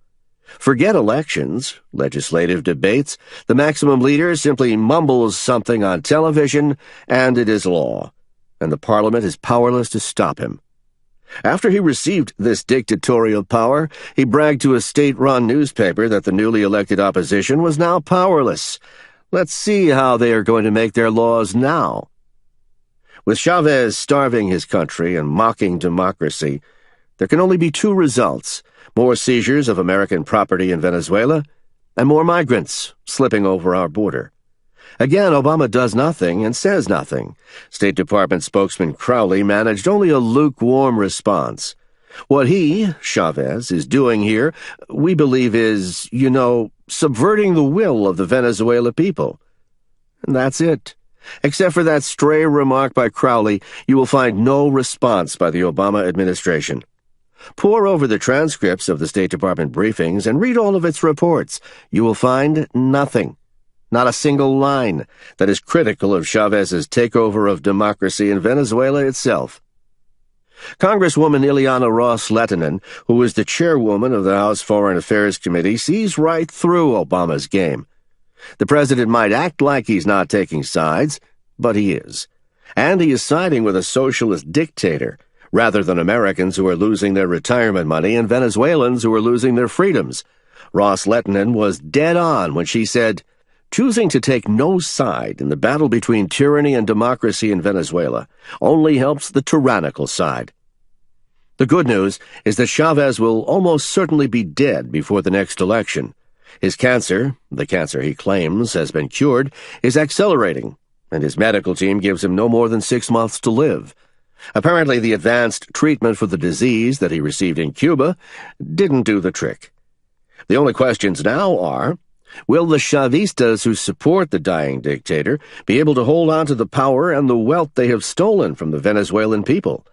Forget elections, legislative debates. The maximum leader simply mumbles something on television, and it is law. and the parliament is powerless to stop him. After he received this dictatorial power, he bragged to a state-run newspaper that the newly elected opposition was now powerless. Let's see how they are going to make their laws now. With Chavez starving his country and mocking democracy, there can only be two results: more seizures of American property in Venezuela and more migrants slipping over our border. Again, Obama does nothing and says nothing. State Department spokesman Crowley managed only a lukewarm response. What he, Chavez, is doing here, we believe is, subverting the will of the Venezuela people. And that's it. Except for that stray remark by Crowley, you will find no response by the Obama administration. Pore over the transcripts of the State Department briefings and read all of its reports. You will find nothing. Not a single line that is critical of Chavez's takeover of democracy in Venezuela itself. Congresswoman Ileana Ross-Lehtinen, who is the chairwoman of the House Foreign Affairs Committee, sees right through Obama's game. The president might act like he's not taking sides, but he is. And he is siding with a socialist dictator, rather than Americans who are losing their retirement money and Venezuelans who are losing their freedoms. Ross-Lehtinen was dead on when she said, "Choosing to take no side in the battle between tyranny and democracy in Venezuela only helps the tyrannical side." The good news is that Chavez will almost certainly be dead before the next election. His cancer, the cancer he claims has been cured, is accelerating, and his medical team gives him no more than 6 months to live. Apparently, the advanced treatment for the disease that he received in Cuba didn't do the trick. The only questions now are, will the Chavistas who support the dying dictator be able to hold on to the power and the wealth they have stolen from the Venezuelan people?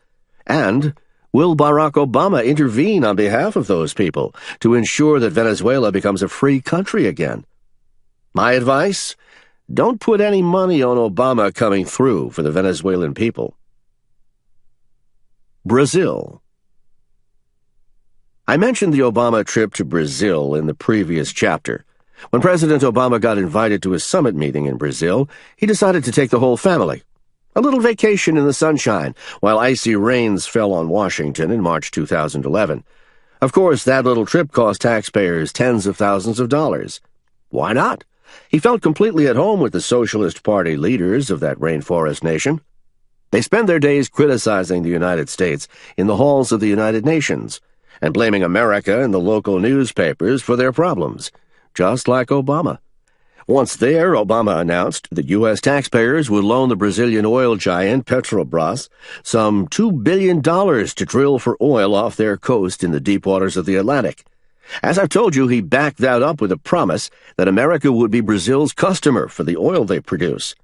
And will Barack Obama intervene on behalf of those people to ensure that Venezuela becomes a free country again? My advice? Don't put any money on Obama coming through for the Venezuelan people. Brazil. I mentioned the Obama trip to Brazil in the previous chapter. When President Obama got invited to a summit meeting in Brazil, he decided to take the whole family. A little vacation in the sunshine, while icy rains fell on Washington in March 2011. Of course, that little trip cost taxpayers tens of thousands of dollars. Why not? He felt completely at home with the Socialist Party leaders of that rainforest nation. They spend their days criticizing the United States in the halls of the United Nations, and blaming America and the local newspapers for their problems, just like Obama. Once there, Obama announced that U.S. taxpayers would loan the Brazilian oil giant Petrobras some $2 billion to drill for oil off their coast in the deep waters of the Atlantic. As I've told you, he backed that up with a promise that America would be Brazil's customer for the oil they produce.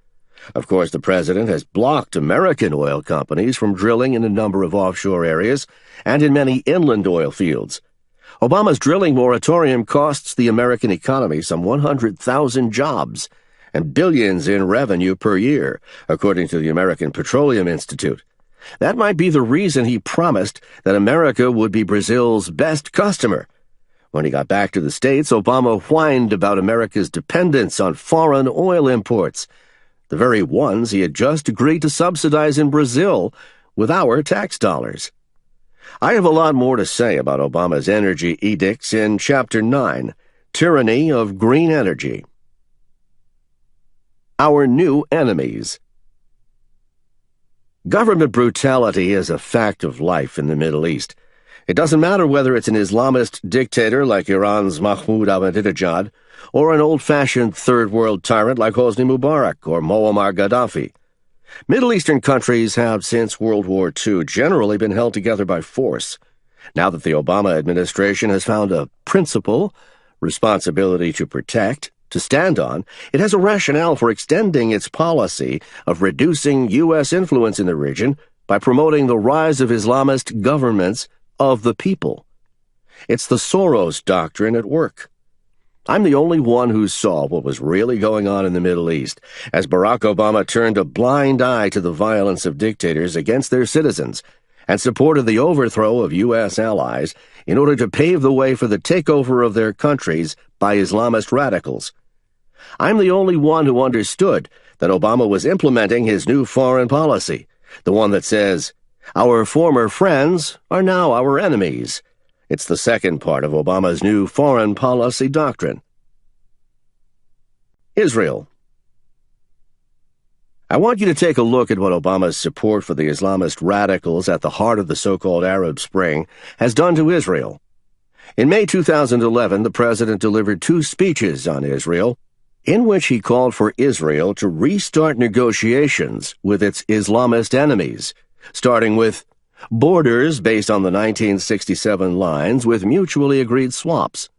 Of course, the president has blocked American oil companies from drilling in a number of offshore areas and in many inland oil fields. Obama's drilling moratorium costs the American economy some 100,000 jobs and billions in revenue per year, according to the American Petroleum Institute. That might be the reason he promised that America would be Brazil's best customer. When he got back to the States, Obama whined about America's dependence on foreign oil imports, the very ones he had just agreed to subsidize in Brazil with our tax dollars. I have a lot more to say about Obama's energy edicts in Chapter 9, Tyranny of Green Energy. Our New Enemies. Government brutality is a fact of life in the Middle East. It doesn't matter whether it's an Islamist dictator like Iran's Mahmoud Ahmadinejad, or an old-fashioned third-world tyrant like Hosni Mubarak or Muammar Gaddafi. Middle Eastern countries have, since World War II, generally been held together by force. Now that the Obama administration has found a principle, responsibility to protect, to stand on, it has a rationale for extending its policy of reducing U.S. influence in the region by promoting the rise of Islamist governments of the people. It's the Soros doctrine at work. I'm the only one who saw what was really going on in the Middle East, as Barack Obama turned a blind eye to the violence of dictators against their citizens and supported the overthrow of U.S. allies in order to pave the way for the takeover of their countries by Islamist radicals. I'm the only one who understood that Obama was implementing his new foreign policy, the one that says, "Our former friends are now our enemies." It's the second part of Obama's new foreign policy doctrine. Israel. I want you to take a look at what Obama's support for the Islamist radicals at the heart of the so-called Arab Spring has done to Israel. In May 2011, the president delivered 2 speeches on Israel, in which he called for Israel to restart negotiations with its Islamist enemies, starting with borders based on the 1967 lines with mutually agreed swaps.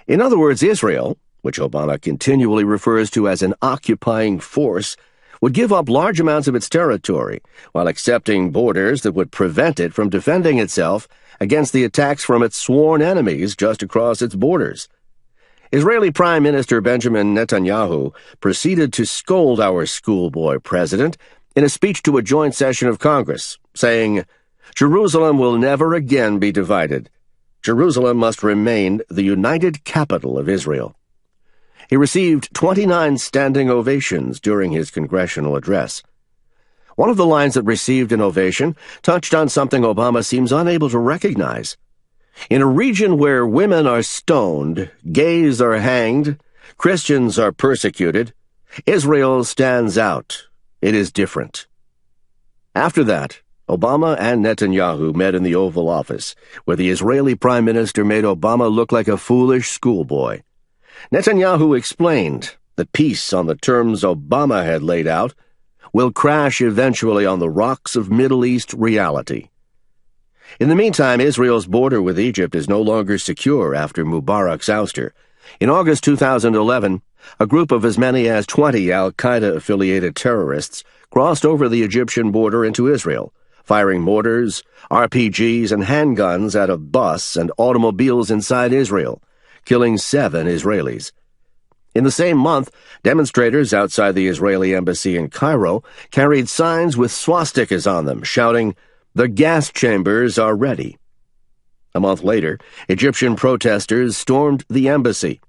In other words, Israel, which Obama continually refers to as an occupying force, would give up large amounts of its territory while accepting borders that would prevent it from defending itself against the attacks from its sworn enemies just across its borders. Israeli Prime Minister Benjamin Netanyahu proceeded to scold our schoolboy president in a speech to a joint session of Congress, saying, "Jerusalem will never again be divided. Jerusalem must remain the united capital of Israel." He received 29 standing ovations during his congressional address. One of the lines that received an ovation touched on something Obama seems unable to recognize. In a region where women are stoned, gays are hanged, Christians are persecuted, Israel stands out. It is different. After that, Obama and Netanyahu met in the Oval Office, where the Israeli Prime Minister made Obama look like a foolish schoolboy. Netanyahu explained that peace on the terms Obama had laid out will crash eventually on the rocks of Middle East reality. In the meantime, Israel's border with Egypt is no longer secure after Mubarak's ouster. In August 2011, a group of as many as 20 al-Qaeda-affiliated terrorists crossed over the Egyptian border into Israel, firing mortars, RPGs, and handguns at a bus and automobiles inside Israel, killing 7 Israelis. In the same month, demonstrators outside the Israeli embassy in Cairo carried signs with swastikas on them, shouting, "The gas chambers are ready." A month later, Egyptian protesters stormed the embassy,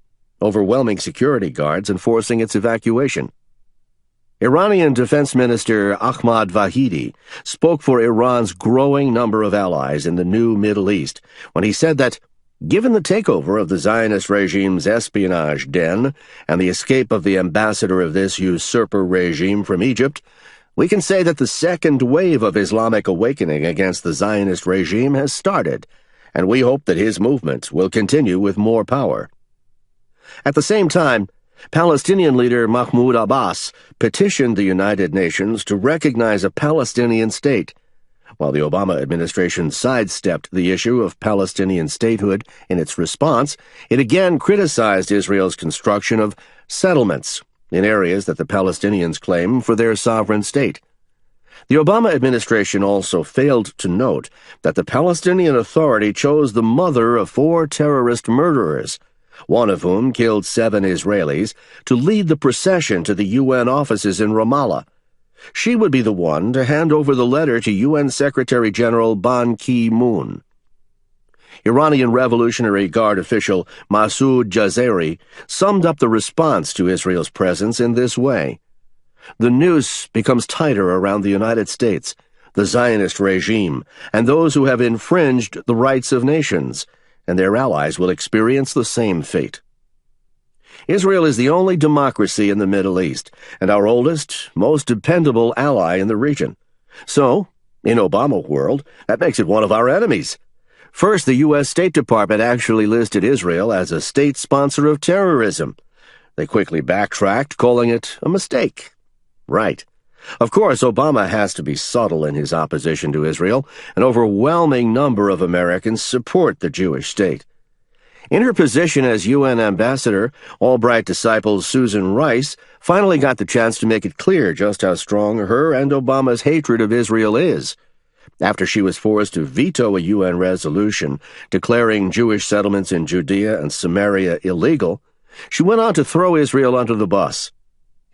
overwhelming security guards and forcing its evacuation. Iranian Defense Minister Ahmad Vahidi spoke for Iran's growing number of allies in the new Middle East when he said that, given the takeover of the Zionist regime's espionage den and the escape of the ambassador of this usurper regime from Egypt, we can say that the second wave of Islamic awakening against the Zionist regime has started, and we hope that his movement will continue with more power. At the same time, Palestinian leader Mahmoud Abbas petitioned the United Nations to recognize a Palestinian state, while the Obama administration sidestepped the issue of Palestinian statehood in its response. It again criticized Israel's construction of settlements in areas that the Palestinians claim for their sovereign state. The Obama administration also failed to note that the Palestinian Authority chose the mother of 4 terrorist murderers, one of whom killed 7 Israelis, to lead the procession to the UN offices in Ramallah. She would be the one to hand over the letter to UN Secretary-General Ban Ki-moon. Iranian Revolutionary Guard official Masoud Jazari summed up the response to Israel's presence in this way: "The noose becomes tighter around the United States, the Zionist regime, and those who have infringed the rights of nations, and their allies will experience the same fate." Israel is the only democracy in the Middle East, and our oldest, most dependable ally in the region. So, in Obama world, that makes it one of our enemies. First, the U.S. State Department actually listed Israel as a state sponsor of terrorism. They quickly backtracked, calling it a mistake. Right. Of course, Obama has to be subtle in his opposition to Israel. An overwhelming number of Americans support the Jewish state. In her position as UN ambassador, Albright disciple Susan Rice finally got the chance to make it clear just how strong her and Obama's hatred of Israel is. After she was forced to veto a UN resolution declaring Jewish settlements in Judea and Samaria illegal, she went on to throw Israel under the bus,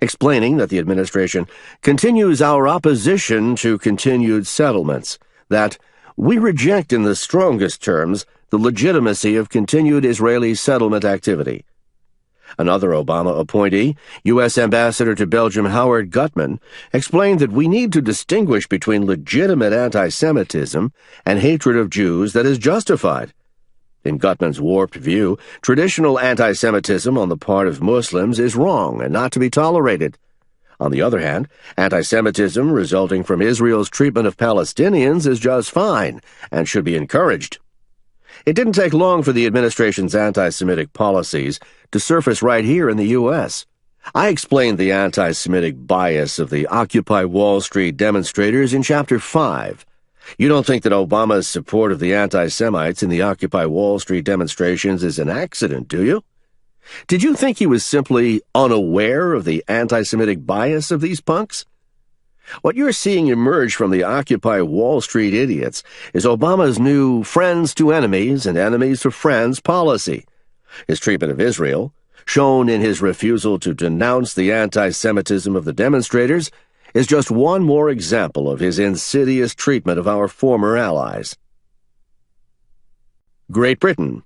explaining that the administration continues our opposition to continued settlements, that we reject in the strongest terms the legitimacy of continued Israeli settlement activity. Another Obama appointee, U.S. Ambassador to Belgium Howard Gutman, explained that we need to distinguish between legitimate anti-Semitism and hatred of Jews that is justified. In Gutman's warped view, traditional anti-Semitism on the part of Muslims is wrong and not to be tolerated. On the other hand, anti-Semitism resulting from Israel's treatment of Palestinians is just fine and should be encouraged. It didn't take long for the administration's anti-Semitic policies to surface right here in the U.S. I explained the anti-Semitic bias of the Occupy Wall Street demonstrators in Chapter 5. You don't think that Obama's support of the anti-Semites in the Occupy Wall Street demonstrations is an accident, do you? Did you think he was simply unaware of the anti-Semitic bias of these punks? What you're seeing emerge from the Occupy Wall Street idiots is Obama's new friends to enemies and enemies to friends policy. His treatment of Israel, shown in his refusal to denounce the anti-Semitism of the demonstrators, is just one more example of his insidious treatment of our former allies. Great Britain.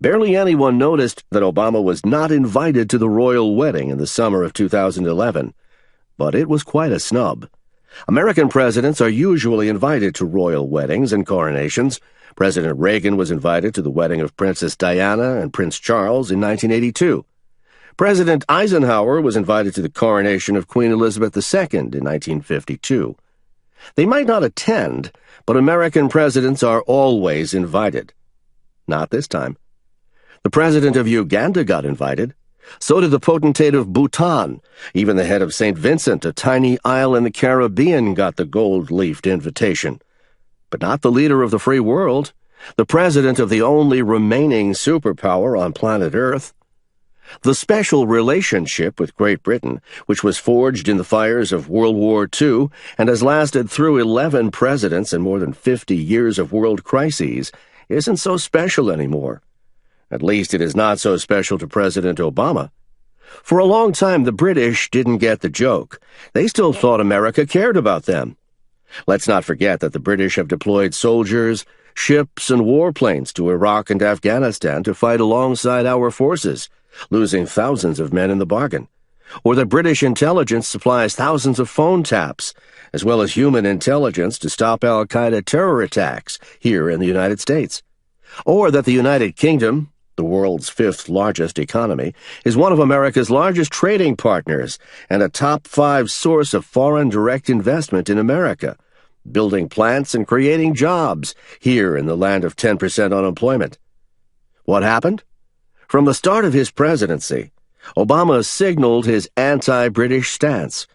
Barely anyone noticed that Obama was not invited to the royal wedding in the summer of 2011. But it was quite a snub. American presidents are usually invited to royal weddings and coronations. President Reagan was invited to the wedding of Princess Diana and Prince Charles in 1982. President Eisenhower was invited to the coronation of Queen Elizabeth II in 1952. They might not attend, but American presidents are always invited. Not this time. The president of Uganda got invited. So did the potentate of Bhutan. Even the head of St. Vincent, a tiny isle in the Caribbean, got the gold-leafed invitation. But not the leader of the free world, the president of the only remaining superpower on planet Earth. The special relationship with Great Britain, which was forged in the fires of World War II and has lasted through 11 presidents and more than 50 years of world crises, isn't so special anymore. At least it is not so special to President Obama. For a long time, the British didn't get the joke. They still thought America cared about them. Let's not forget that the British have deployed soldiers, ships, and warplanes to Iraq and Afghanistan to fight alongside our forces, losing thousands of men in the bargain. Or that British intelligence supplies thousands of phone taps, as well as human intelligence to stop al-Qaeda terror attacks here in the United States. Or that the United Kingdom, the world's fifth-largest economy, is one of America's largest trading partners and a top 5 source of foreign direct investment in America, building plants and creating jobs here in the land of 10% unemployment. What happened? From the start of his presidency, Obama signaled his anti-British stance.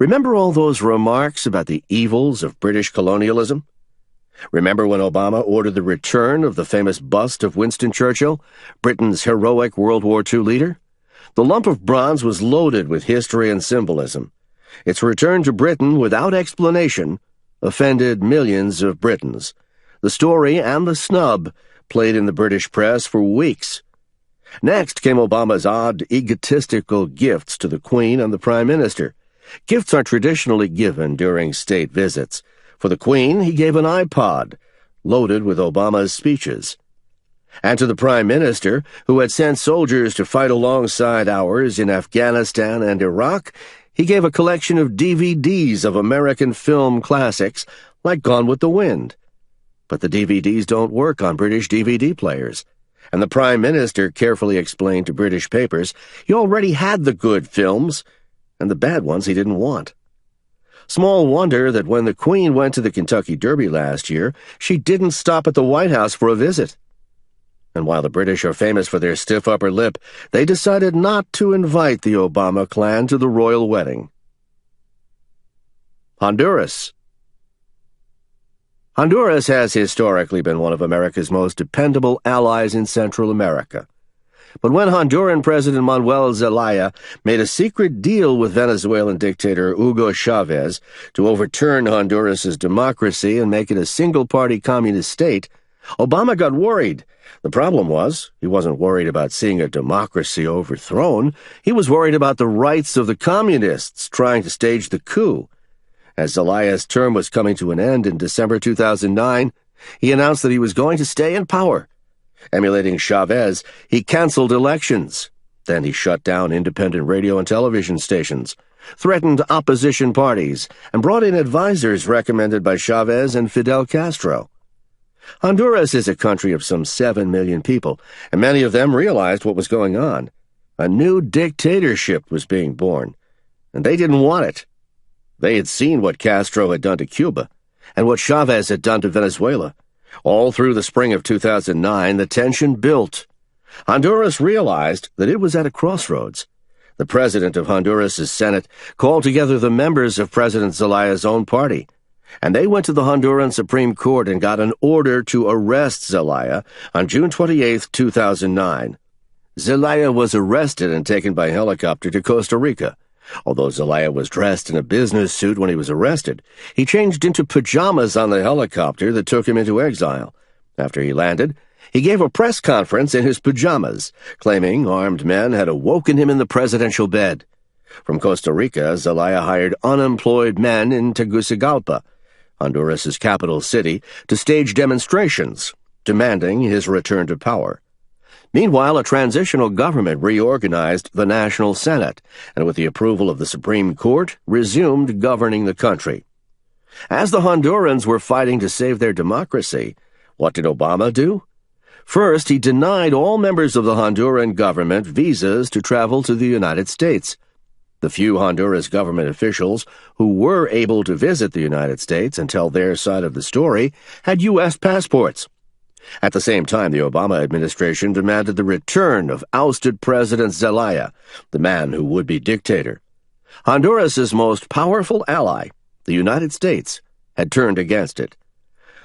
Remember all those remarks about the evils of British colonialism? Remember when Obama ordered the return of the famous bust of Winston Churchill, Britain's heroic World War II leader? The lump of bronze was loaded with history and symbolism. Its return to Britain without explanation offended millions of Britons. The story and the snub played in the British press for weeks. Next came Obama's odd, egotistical gifts to the Queen and the Prime Minister. Gifts are traditionally given during state visits. For the Queen, he gave an iPod, loaded with Obama's speeches. And to the Prime Minister, who had sent soldiers to fight alongside ours in Afghanistan and Iraq, he gave a collection of DVDs of American film classics, like Gone with the Wind. But the DVDs don't work on British DVD players. And the Prime Minister carefully explained to British papers he already had the good films, and the bad ones he didn't want. Small wonder that when the Queen went to the Kentucky Derby last year, she didn't stop at the White House for a visit. And while the British are famous for their stiff upper lip, they decided not to invite the Obama clan to the royal wedding. Honduras. Honduras has historically been one of America's most dependable allies in Central America. But when Honduran President Manuel Zelaya made a secret deal with Venezuelan dictator Hugo Chavez to overturn Honduras's democracy and make it a single-party communist state, Obama got worried. The problem was, he wasn't worried about seeing a democracy overthrown. He was worried about the rights of the communists trying to stage the coup. As Zelaya's term was coming to an end in December 2009, he announced that he was going to stay in power. Emulating Chavez, he canceled elections. Then he shut down independent radio and television stations, threatened opposition parties, and brought in advisors recommended by Chavez and Fidel Castro. Honduras is a country of some 7 million people, and many of them realized what was going on. A new dictatorship was being born, and they didn't want it. They had seen what Castro had done to Cuba, and what Chavez had done to Venezuela. All through the spring of 2009, the tension built. Honduras realized that it was at a crossroads. The president of Honduras' Senate called together the members of President Zelaya's own party, and they went to the Honduran Supreme Court and got an order to arrest Zelaya on June 28, 2009. Zelaya was arrested and taken by helicopter to Costa Rica. Although Zelaya was dressed in a business suit when he was arrested, he changed into pajamas on the helicopter that took him into exile. After he landed, he gave a press conference in his pajamas, claiming armed men had awoken him in the presidential bed. From Costa Rica, Zelaya hired unemployed men in Tegucigalpa, Honduras' capital city, to stage demonstrations, demanding his return to power. Meanwhile, a transitional government reorganized the National Senate, and with the approval of the Supreme Court, resumed governing the country. As the Hondurans were fighting to save their democracy, what did Obama do? First, he denied all members of the Honduran government visas to travel to the United States. The few Honduras government officials who were able to visit the United States and tell their side of the story had U.S. passports. At the same time, the Obama administration demanded the return of ousted President Zelaya, the man who would be dictator. Honduras's most powerful ally, the United States, had turned against it.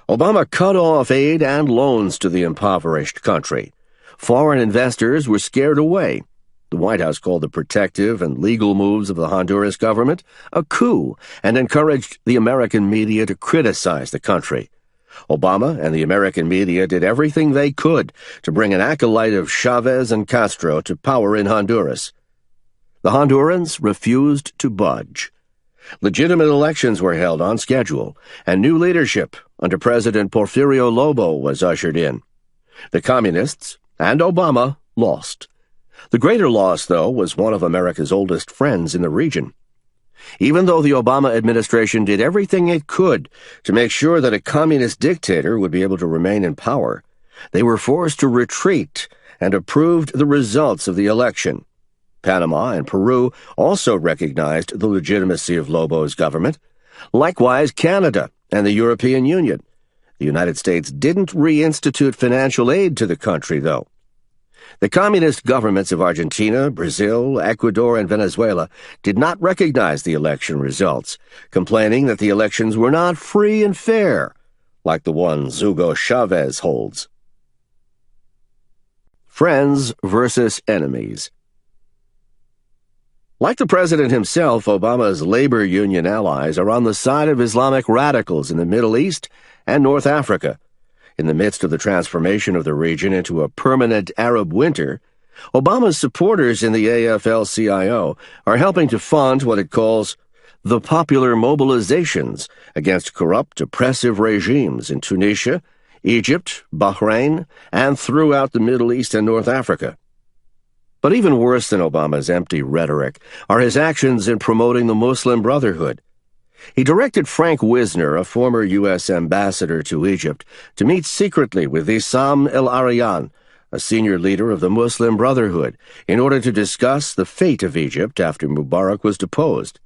Obama cut off aid and loans to the impoverished country. Foreign investors were scared away. The White House called the protective and legal moves of the Honduras government a coup and encouraged the American media to criticize the country. Obama and the American media did everything they could to bring an acolyte of Chavez and Castro to power in Honduras. The Hondurans refused to budge. Legitimate elections were held on schedule, and new leadership under President Porfirio Lobo was ushered in. The Communists and Obama lost. The greater loss, though, was one of America's oldest friends in the region. Even though the Obama administration did everything it could to make sure that a communist dictator would be able to remain in power, they were forced to retreat and approved the results of the election. Panama and Peru also recognized the legitimacy of Lobo's government. Likewise, Canada and the European Union. The United States didn't reinstitute financial aid to the country, though. The communist governments of Argentina, Brazil, Ecuador, and Venezuela did not recognize the election results, complaining that the elections were not free and fair, like the ones Hugo Chavez holds. Friends versus enemies. Like the president himself, Obama's labor union allies are on the side of Islamic radicals in the Middle East and North Africa. In the midst of the transformation of the region into a permanent Arab winter, Obama's supporters in the AFL-CIO are helping to fund what it calls the popular mobilizations against corrupt, oppressive regimes in Tunisia, Egypt, Bahrain, and throughout the Middle East and North Africa. But even worse than Obama's empty rhetoric are his actions in promoting the Muslim Brotherhood. He directed Frank Wisner, a former U.S. ambassador to Egypt, to meet secretly with Issam El-Arian, a senior leader of the Muslim Brotherhood, in order to discuss the fate of Egypt after Mubarak was deposed.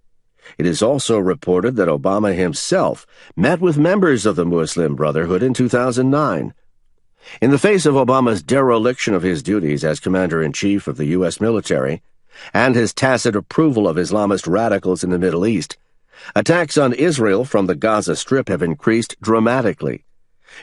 It is also reported that Obama himself met with members of the Muslim Brotherhood in 2009. In the face of Obama's dereliction of his duties as Commander-in-Chief of the U.S. military and his tacit approval of Islamist radicals in the Middle East, attacks on Israel from the Gaza Strip have increased dramatically.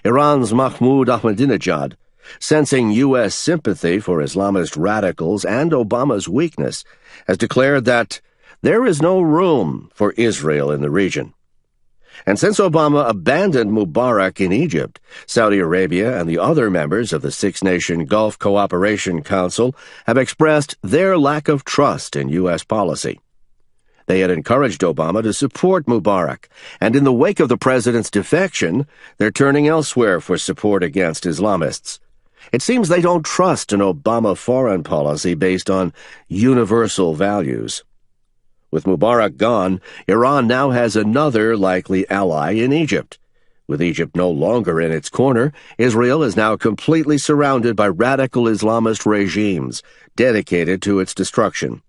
Iran's Mahmoud Ahmadinejad, sensing U.S. sympathy for Islamist radicals and Obama's weakness, has declared that there is no room for Israel in the region. And since Obama abandoned Mubarak in Egypt, Saudi Arabia and the other members of the six-nation Gulf Cooperation Council have expressed their lack of trust in U.S. policy. They had encouraged Obama to support Mubarak, and in the wake of the president's defection, they're turning elsewhere for support against Islamists. It seems they don't trust an Obama foreign policy based on universal values. With Mubarak gone, Iran now has another likely ally in Egypt. With Egypt no longer in its corner, Israel is now completely surrounded by radical Islamist regimes dedicated to its destruction.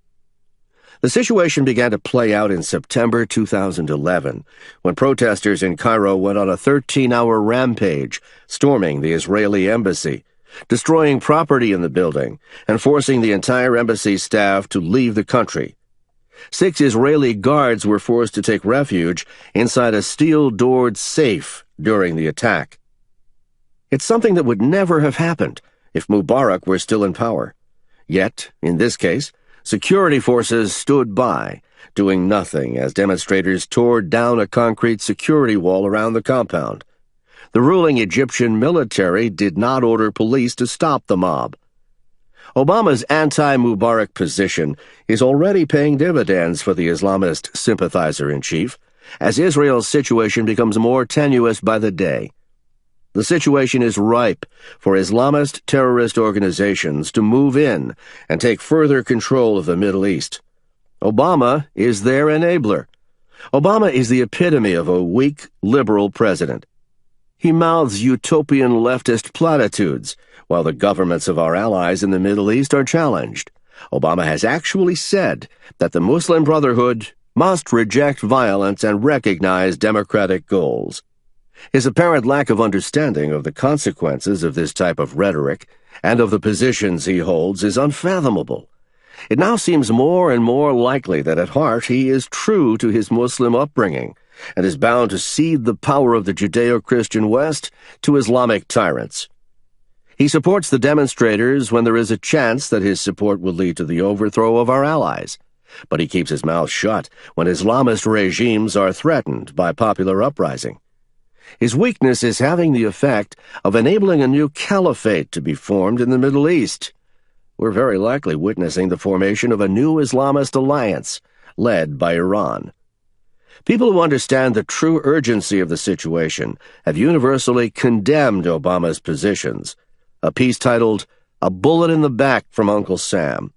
The situation began to play out in September 2011, when protesters in Cairo went on a 13-hour rampage, storming the Israeli embassy, destroying property in the building, and forcing the entire embassy staff to leave the country. 6 Israeli guards were forced to take refuge inside a steel-doored safe during the attack. It's something that would never have happened if Mubarak were still in power. Yet, in this case, security forces stood by, doing nothing as demonstrators tore down a concrete security wall around the compound. The ruling Egyptian military did not order police to stop the mob. Obama's anti-Mubarak position is already paying dividends for the Islamist sympathizer-in-chief, as Israel's situation becomes more tenuous by the day. The situation is ripe for Islamist terrorist organizations to move in and take further control of the Middle East. Obama is their enabler. Obama is the epitome of a weak, liberal president. He mouths utopian leftist platitudes, while the governments of our allies in the Middle East are challenged. Obama has actually said that the Muslim Brotherhood must reject violence and recognize democratic goals. His apparent lack of understanding of the consequences of this type of rhetoric and of the positions he holds is unfathomable. It now seems more and more likely that at heart he is true to his Muslim upbringing and is bound to cede the power of the Judeo-Christian West to Islamic tyrants. He supports the demonstrators when there is a chance that his support will lead to the overthrow of our allies, but he keeps his mouth shut when Islamist regimes are threatened by popular uprising. His weakness is having the effect of enabling a new caliphate to be formed in the Middle East. We're very likely witnessing the formation of a new Islamist alliance, led by Iran. People who understand the true urgency of the situation have universally condemned Obama's positions. A piece titled, "A Bullet in the Back from Uncle Sam,"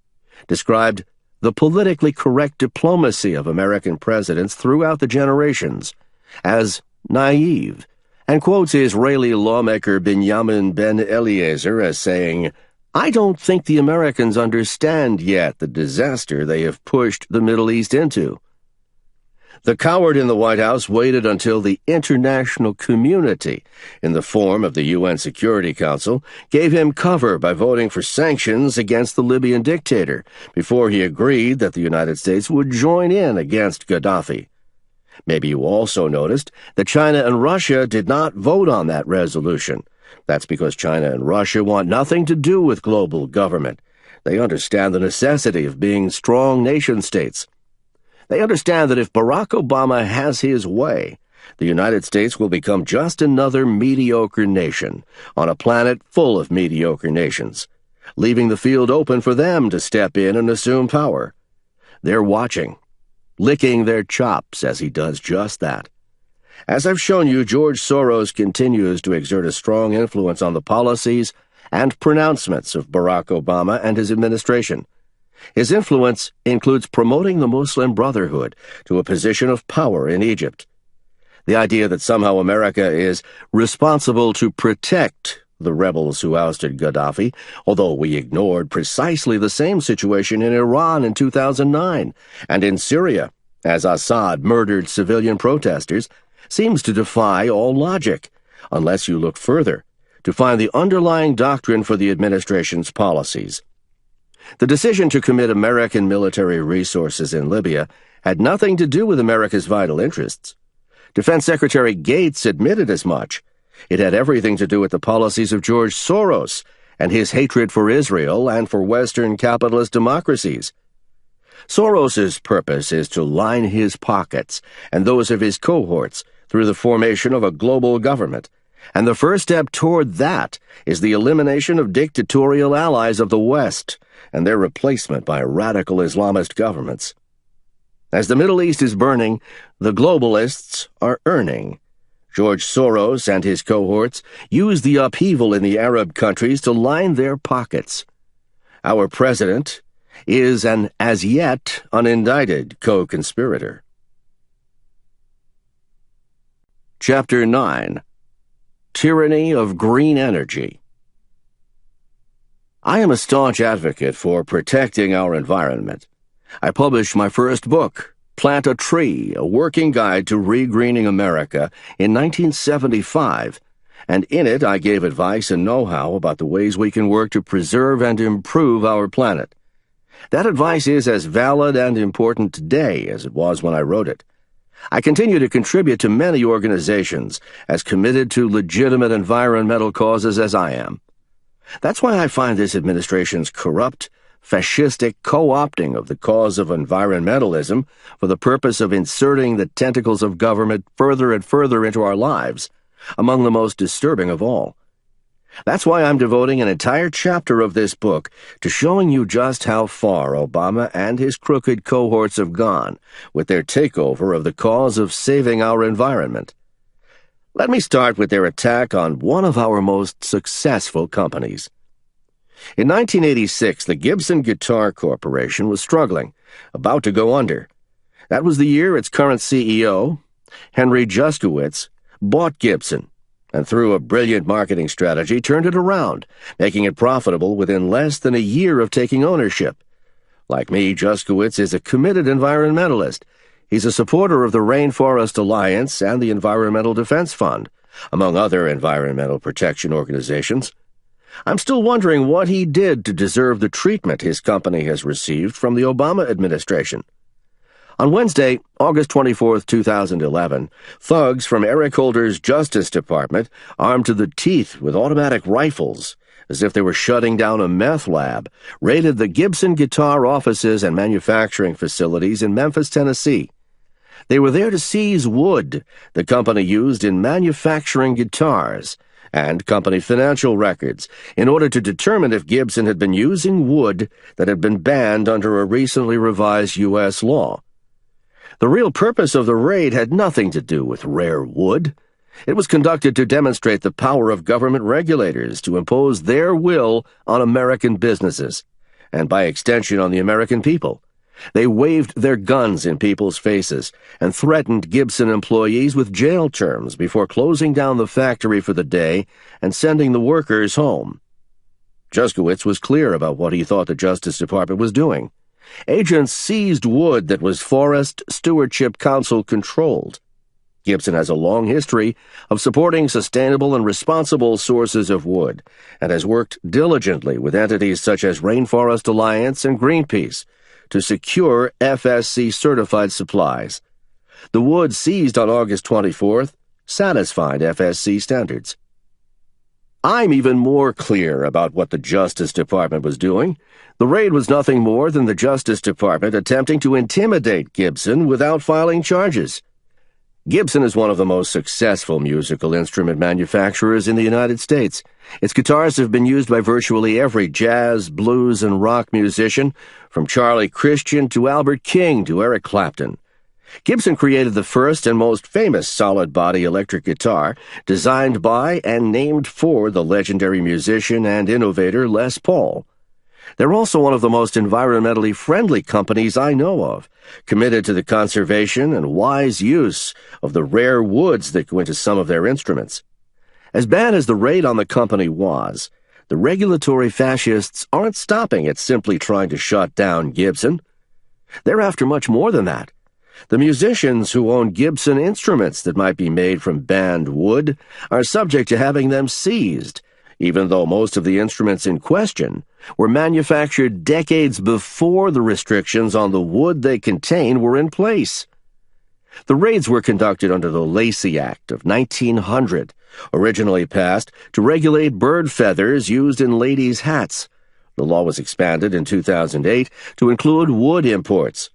described the politically correct diplomacy of American presidents throughout the generations as naive, and quotes Israeli lawmaker Benjamin Ben-Eliezer as saying, "I don't think the Americans understand yet the disaster they have pushed the Middle East into." The coward in the White House waited until the international community, in the form of the UN Security Council, gave him cover by voting for sanctions against the Libyan dictator before he agreed that the United States would join in against Gaddafi. Maybe you also noticed that China and Russia did not vote on that resolution. That's because China and Russia want nothing to do with global government. They understand the necessity of being strong nation-states. They understand that if Barack Obama has his way, the United States will become just another mediocre nation on a planet full of mediocre nations, leaving the field open for them to step in and assume power. They're watching, licking their chops as he does just that. As I've shown you, George Soros continues to exert a strong influence on the policies and pronouncements of Barack Obama and his administration. His influence includes promoting the Muslim Brotherhood to a position of power in Egypt. The idea that somehow America is responsible to protect the rebels who ousted Gaddafi, although we ignored precisely the same situation in Iran in 2009 and in Syria, as Assad murdered civilian protesters, seems to defy all logic, unless you look further to find the underlying doctrine for the administration's policies. The decision to commit American military resources in Libya had nothing to do with America's vital interests. Defense Secretary Gates admitted as much. It had everything to do with the policies of George Soros and his hatred for Israel and for Western capitalist democracies. Soros's purpose is to line his pockets and those of his cohorts through the formation of a global government, and the first step toward that is the elimination of dictatorial allies of the West and their replacement by radical Islamist governments. As the Middle East is burning, the globalists are earning. George Soros and his cohorts used the upheaval in the Arab countries to line their pockets. Our president is an as yet unindicted co-conspirator. Chapter 9. Tyranny of Green Energy. I am a staunch advocate for protecting our environment. I published my first book, Plant a Tree, a working guide to regreening America, in 1975, and in it I gave advice and know-how about the ways we can work to preserve and improve our planet. That advice is as valid and important today as it was when I wrote it. I continue to contribute to many organizations as committed to legitimate environmental causes as I am. That's why I find this administration's corrupt, fascistic co-opting of the cause of environmentalism for the purpose of inserting the tentacles of government further and further into our lives among the most disturbing of all. That's why I'm devoting an entire chapter of this book to showing you just how far Obama and his crooked cohorts have gone with their takeover of the cause of saving our environment. Let me start with their attack on one of our most successful companies. In 1986, the Gibson Guitar Corporation was struggling, about to go under. That was the year its current CEO, Henry Juskowitz, bought Gibson, and through a brilliant marketing strategy turned it around, making it profitable within less than a year of taking ownership. Like me, Juskowitz is a committed environmentalist. He's a supporter of the Rainforest Alliance and the Environmental Defense Fund, among other environmental protection organizations. I'm still wondering what he did to deserve the treatment his company has received from the Obama administration. On Wednesday, August 24, 2011, thugs from Eric Holder's Justice Department, armed to the teeth with automatic rifles, as if they were shutting down a meth lab, raided the Gibson Guitar offices and manufacturing facilities in Memphis, Tennessee. They were there to seize wood the company used in manufacturing guitars, and company financial records, in order to determine if Gibson had been using wood that had been banned under a recently revised U.S. law. The real purpose of the raid had nothing to do with rare wood. It was conducted to demonstrate the power of government regulators to impose their will on American businesses, and by extension on the American people. They waved their guns in people's faces and threatened Gibson employees with jail terms before closing down the factory for the day and sending the workers home. Juskowitz was clear about what he thought the Justice Department was doing. Agents seized wood that was Forest Stewardship Council controlled. Gibson has a long history of supporting sustainable and responsible sources of wood and has worked diligently with entities such as Rainforest Alliance and Greenpeace to secure FSC-certified supplies. The wood seized on August 24th satisfied FSC standards. I'm even more clear about what the Justice Department was doing. The raid was nothing more than the Justice Department attempting to intimidate Gibson without filing charges. Gibson is one of the most successful musical instrument manufacturers in the United States. Its guitars have been used by virtually every jazz, blues, and rock musician, from Charlie Christian to Albert King to Eric Clapton. Gibson created the first and most famous solid-body electric guitar, designed by and named for the legendary musician and innovator Les Paul. They're also one of the most environmentally friendly companies I know of, committed to the conservation and wise use of the rare woods that go into some of their instruments. As bad as the raid on the company was, the regulatory fascists aren't stopping at simply trying to shut down Gibson. They're after much more than that. The musicians who own Gibson instruments that might be made from banned wood are subject to having them seized, even though most of the instruments in question were manufactured decades before the restrictions on the wood they contain were in place. The raids were conducted under the Lacey Act of 1900, originally passed to regulate bird feathers used in ladies' hats. The law was expanded in 2008 to include wood imports.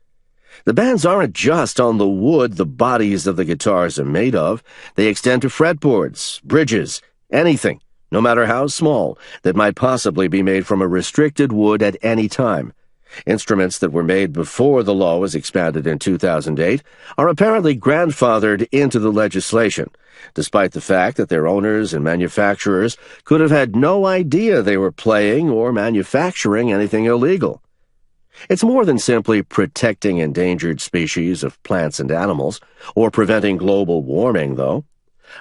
The bans aren't just on the wood the bodies of the guitars are made of. They extend to fretboards, bridges, anything, no matter how small, that might possibly be made from a restricted wood at any time. Instruments that were made before the law was expanded in 2008 are apparently grandfathered into the legislation, despite the fact that their owners and manufacturers could have had no idea they were playing or manufacturing anything illegal. It's more than simply protecting endangered species of plants and animals, or preventing global warming, though.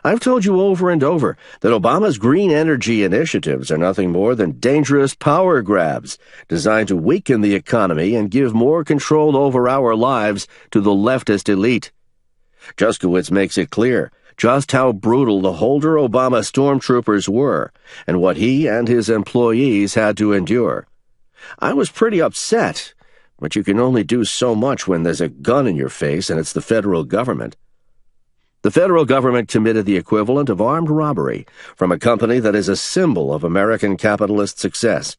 I've told you over and over that Obama's green energy initiatives are nothing more than dangerous power grabs designed to weaken the economy and give more control over our lives to the leftist elite. Juskowitz makes it clear just how brutal the Holder Obama stormtroopers were and what he and his employees had to endure. I was pretty upset, but you can only do so much when there's a gun in your face and it's the federal government. The federal government committed the equivalent of armed robbery from a company that is a symbol of American capitalist success.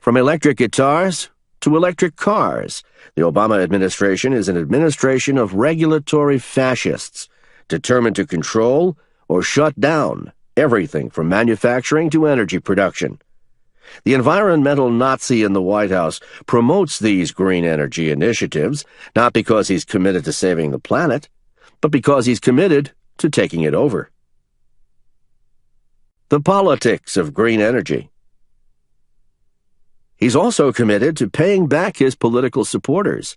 From electric guitars to electric cars, the Obama administration is an administration of regulatory fascists, determined to control or shut down everything from manufacturing to energy production. The environmental Nazi in the White House promotes these green energy initiatives not because he's committed to saving the planet, but because he's committed to taking it over. The politics of green energy. He's also committed to paying back his political supporters.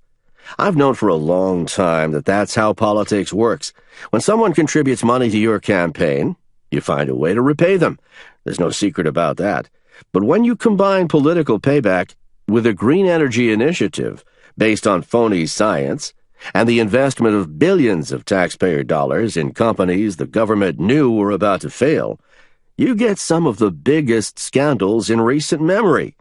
I've known for a long time that that's how politics works. When someone contributes money to your campaign, you find a way to repay them. There's no secret about that. But when you combine political payback with a green energy initiative based on phony science, and the investment of billions of taxpayer dollars in companies the government knew were about to fail, you get some of the biggest scandals in recent memory.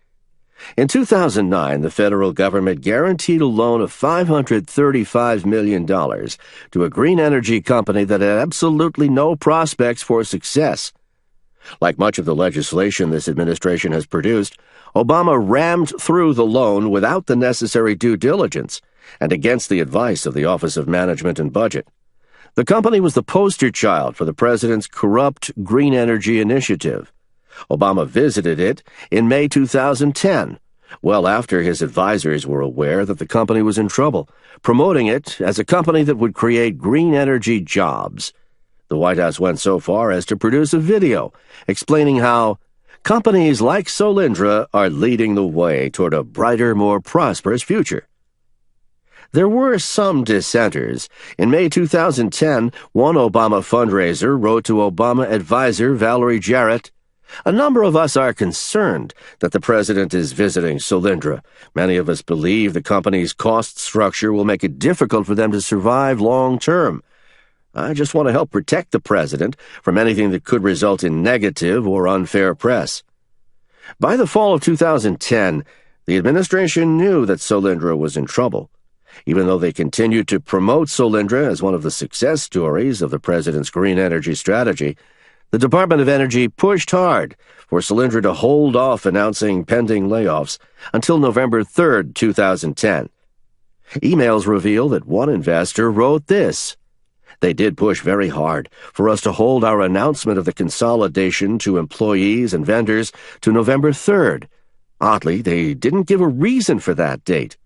In 2009, the federal government guaranteed a loan of $535 million to a green energy company that had absolutely no prospects for success. Like much of the legislation this administration has produced, Obama rammed through the loan without the necessary due diligence and against the advice of the Office of Management and Budget. The company was the poster child for the president's corrupt green energy initiative. Obama visited it in May 2010, well after his advisors were aware that the company was in trouble, promoting it as a company that would create green energy jobs. The White House went so far as to produce a video explaining how companies like Solyndra are leading the way toward a brighter, more prosperous future. There were some dissenters. In May 2010, one Obama fundraiser wrote to Obama advisor Valerie Jarrett, "A number of us are concerned that the president is visiting Solyndra. Many of us believe the company's cost structure will make it difficult for them to survive long term. I just want to help protect the president from anything that could result in negative or unfair press." By the fall of 2010, the administration knew that Solyndra was in trouble. Even though they continued to promote Solyndra as one of the success stories of the president's green energy strategy, the Department of Energy pushed hard for Solyndra to hold off announcing pending layoffs until November 3, 2010. Emails reveal that one investor wrote this: "They did push very hard for us to hold our announcement of the consolidation to employees and vendors to November 3rd. Oddly, they didn't give a reason for that date."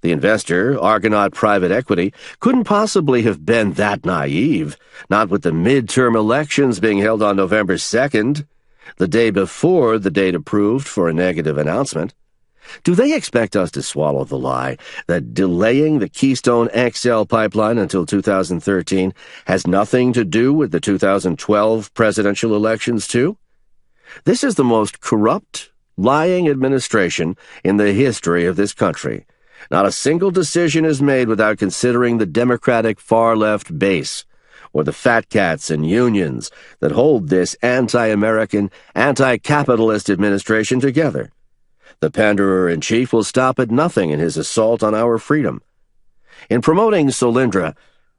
The investor, Argonaut Private Equity, couldn't possibly have been that naive, not with the midterm elections being held on November 2nd, the day before the date approved for a negative announcement. Do they expect us to swallow the lie that delaying the Keystone XL pipeline until 2013 has nothing to do with the 2012 presidential elections, too? This is the most corrupt, lying administration in the history of this country. Not a single decision is made without considering the Democratic far-left base, or the fat cats and unions that hold this anti-American, anti-capitalist administration together. The panderer-in-chief will stop at nothing in his assault on our freedom. In promoting Solyndra,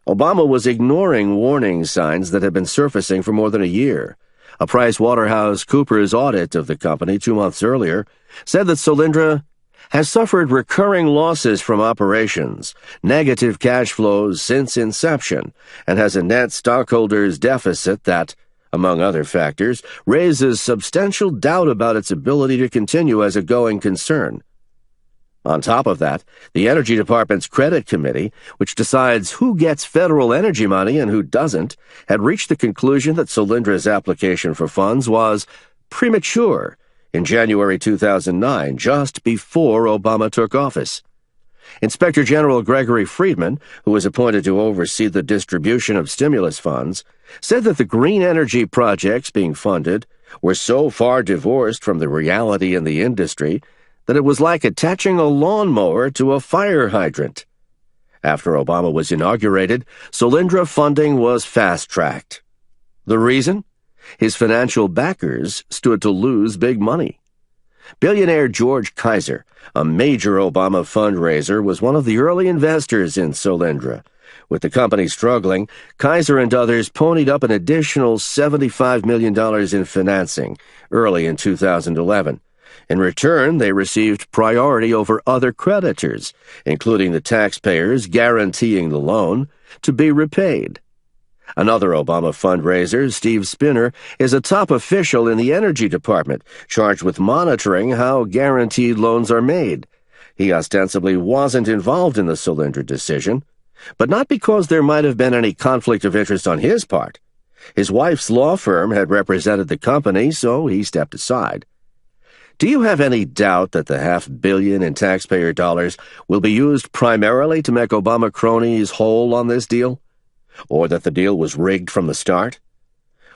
Obama was ignoring warning signs that had been surfacing for more than a year. A PricewaterhouseCoopers audit of the company 2 months earlier said that Solyndra has suffered recurring losses from operations, negative cash flows since inception, and has a net stockholders' deficit that, among other factors, raises substantial doubt about its ability to continue as a going concern. On top of that, the Energy Department's Credit Committee, which decides who gets federal energy money and who doesn't, had reached the conclusion that Solindra's application for funds was premature in January 2009, just before Obama took office. Inspector General Gregory Friedman, who was appointed to oversee the distribution of stimulus funds, said that the green energy projects being funded were so far divorced from the reality in the industry that it was like attaching a lawnmower to a fire hydrant. After Obama was inaugurated, Solindra funding was fast-tracked. The reason? His financial backers stood to lose big money. Billionaire George Kaiser, a major Obama fundraiser, was one of the early investors in Solindra. With the company struggling, Kaiser and others ponied up an additional $75 million in financing early in 2011. In return, they received priority over other creditors, including the taxpayers guaranteeing the loan, to be repaid. Another Obama fundraiser, Steve Spinner, is a top official in the Energy Department, charged with monitoring how guaranteed loans are made. He ostensibly wasn't involved in the Solindra decision, but not because there might have been any conflict of interest on his part. His wife's law firm had represented the company, so he stepped aside. Do you have any doubt that the $500 million in taxpayer dollars will be used primarily to make Obama cronies whole on this deal? Or that the deal was rigged from the start?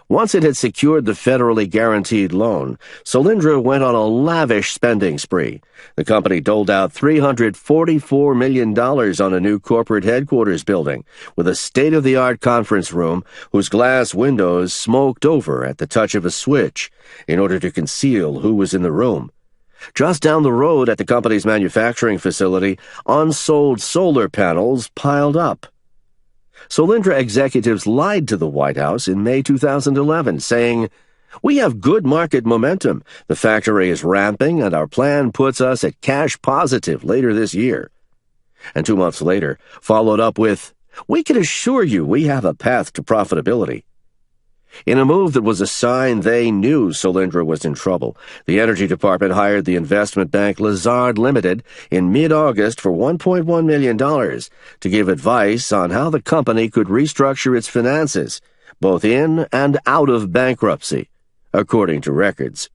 Once it had secured the federally guaranteed loan, Solindra went on a lavish spending spree. The company doled out $344 million on a new corporate headquarters building, with a state-of-the-art conference room whose glass windows smoked over at the touch of a switch in order to conceal who was in the room. Just down the road at the company's manufacturing facility, unsold solar panels piled up. Solindra executives lied to the White House in May 2011, saying, "We have good market momentum. The factory is ramping, and our plan puts us at cash positive later this year." And 2 months later, followed up with, "We can assure you we have a path to profitability." In a move that was a sign they knew Solindra was in trouble, the Energy Department hired the investment bank Lazard Limited in mid-August for $1.1 million to give advice on how the company could restructure its finances, both in and out of bankruptcy, according to records.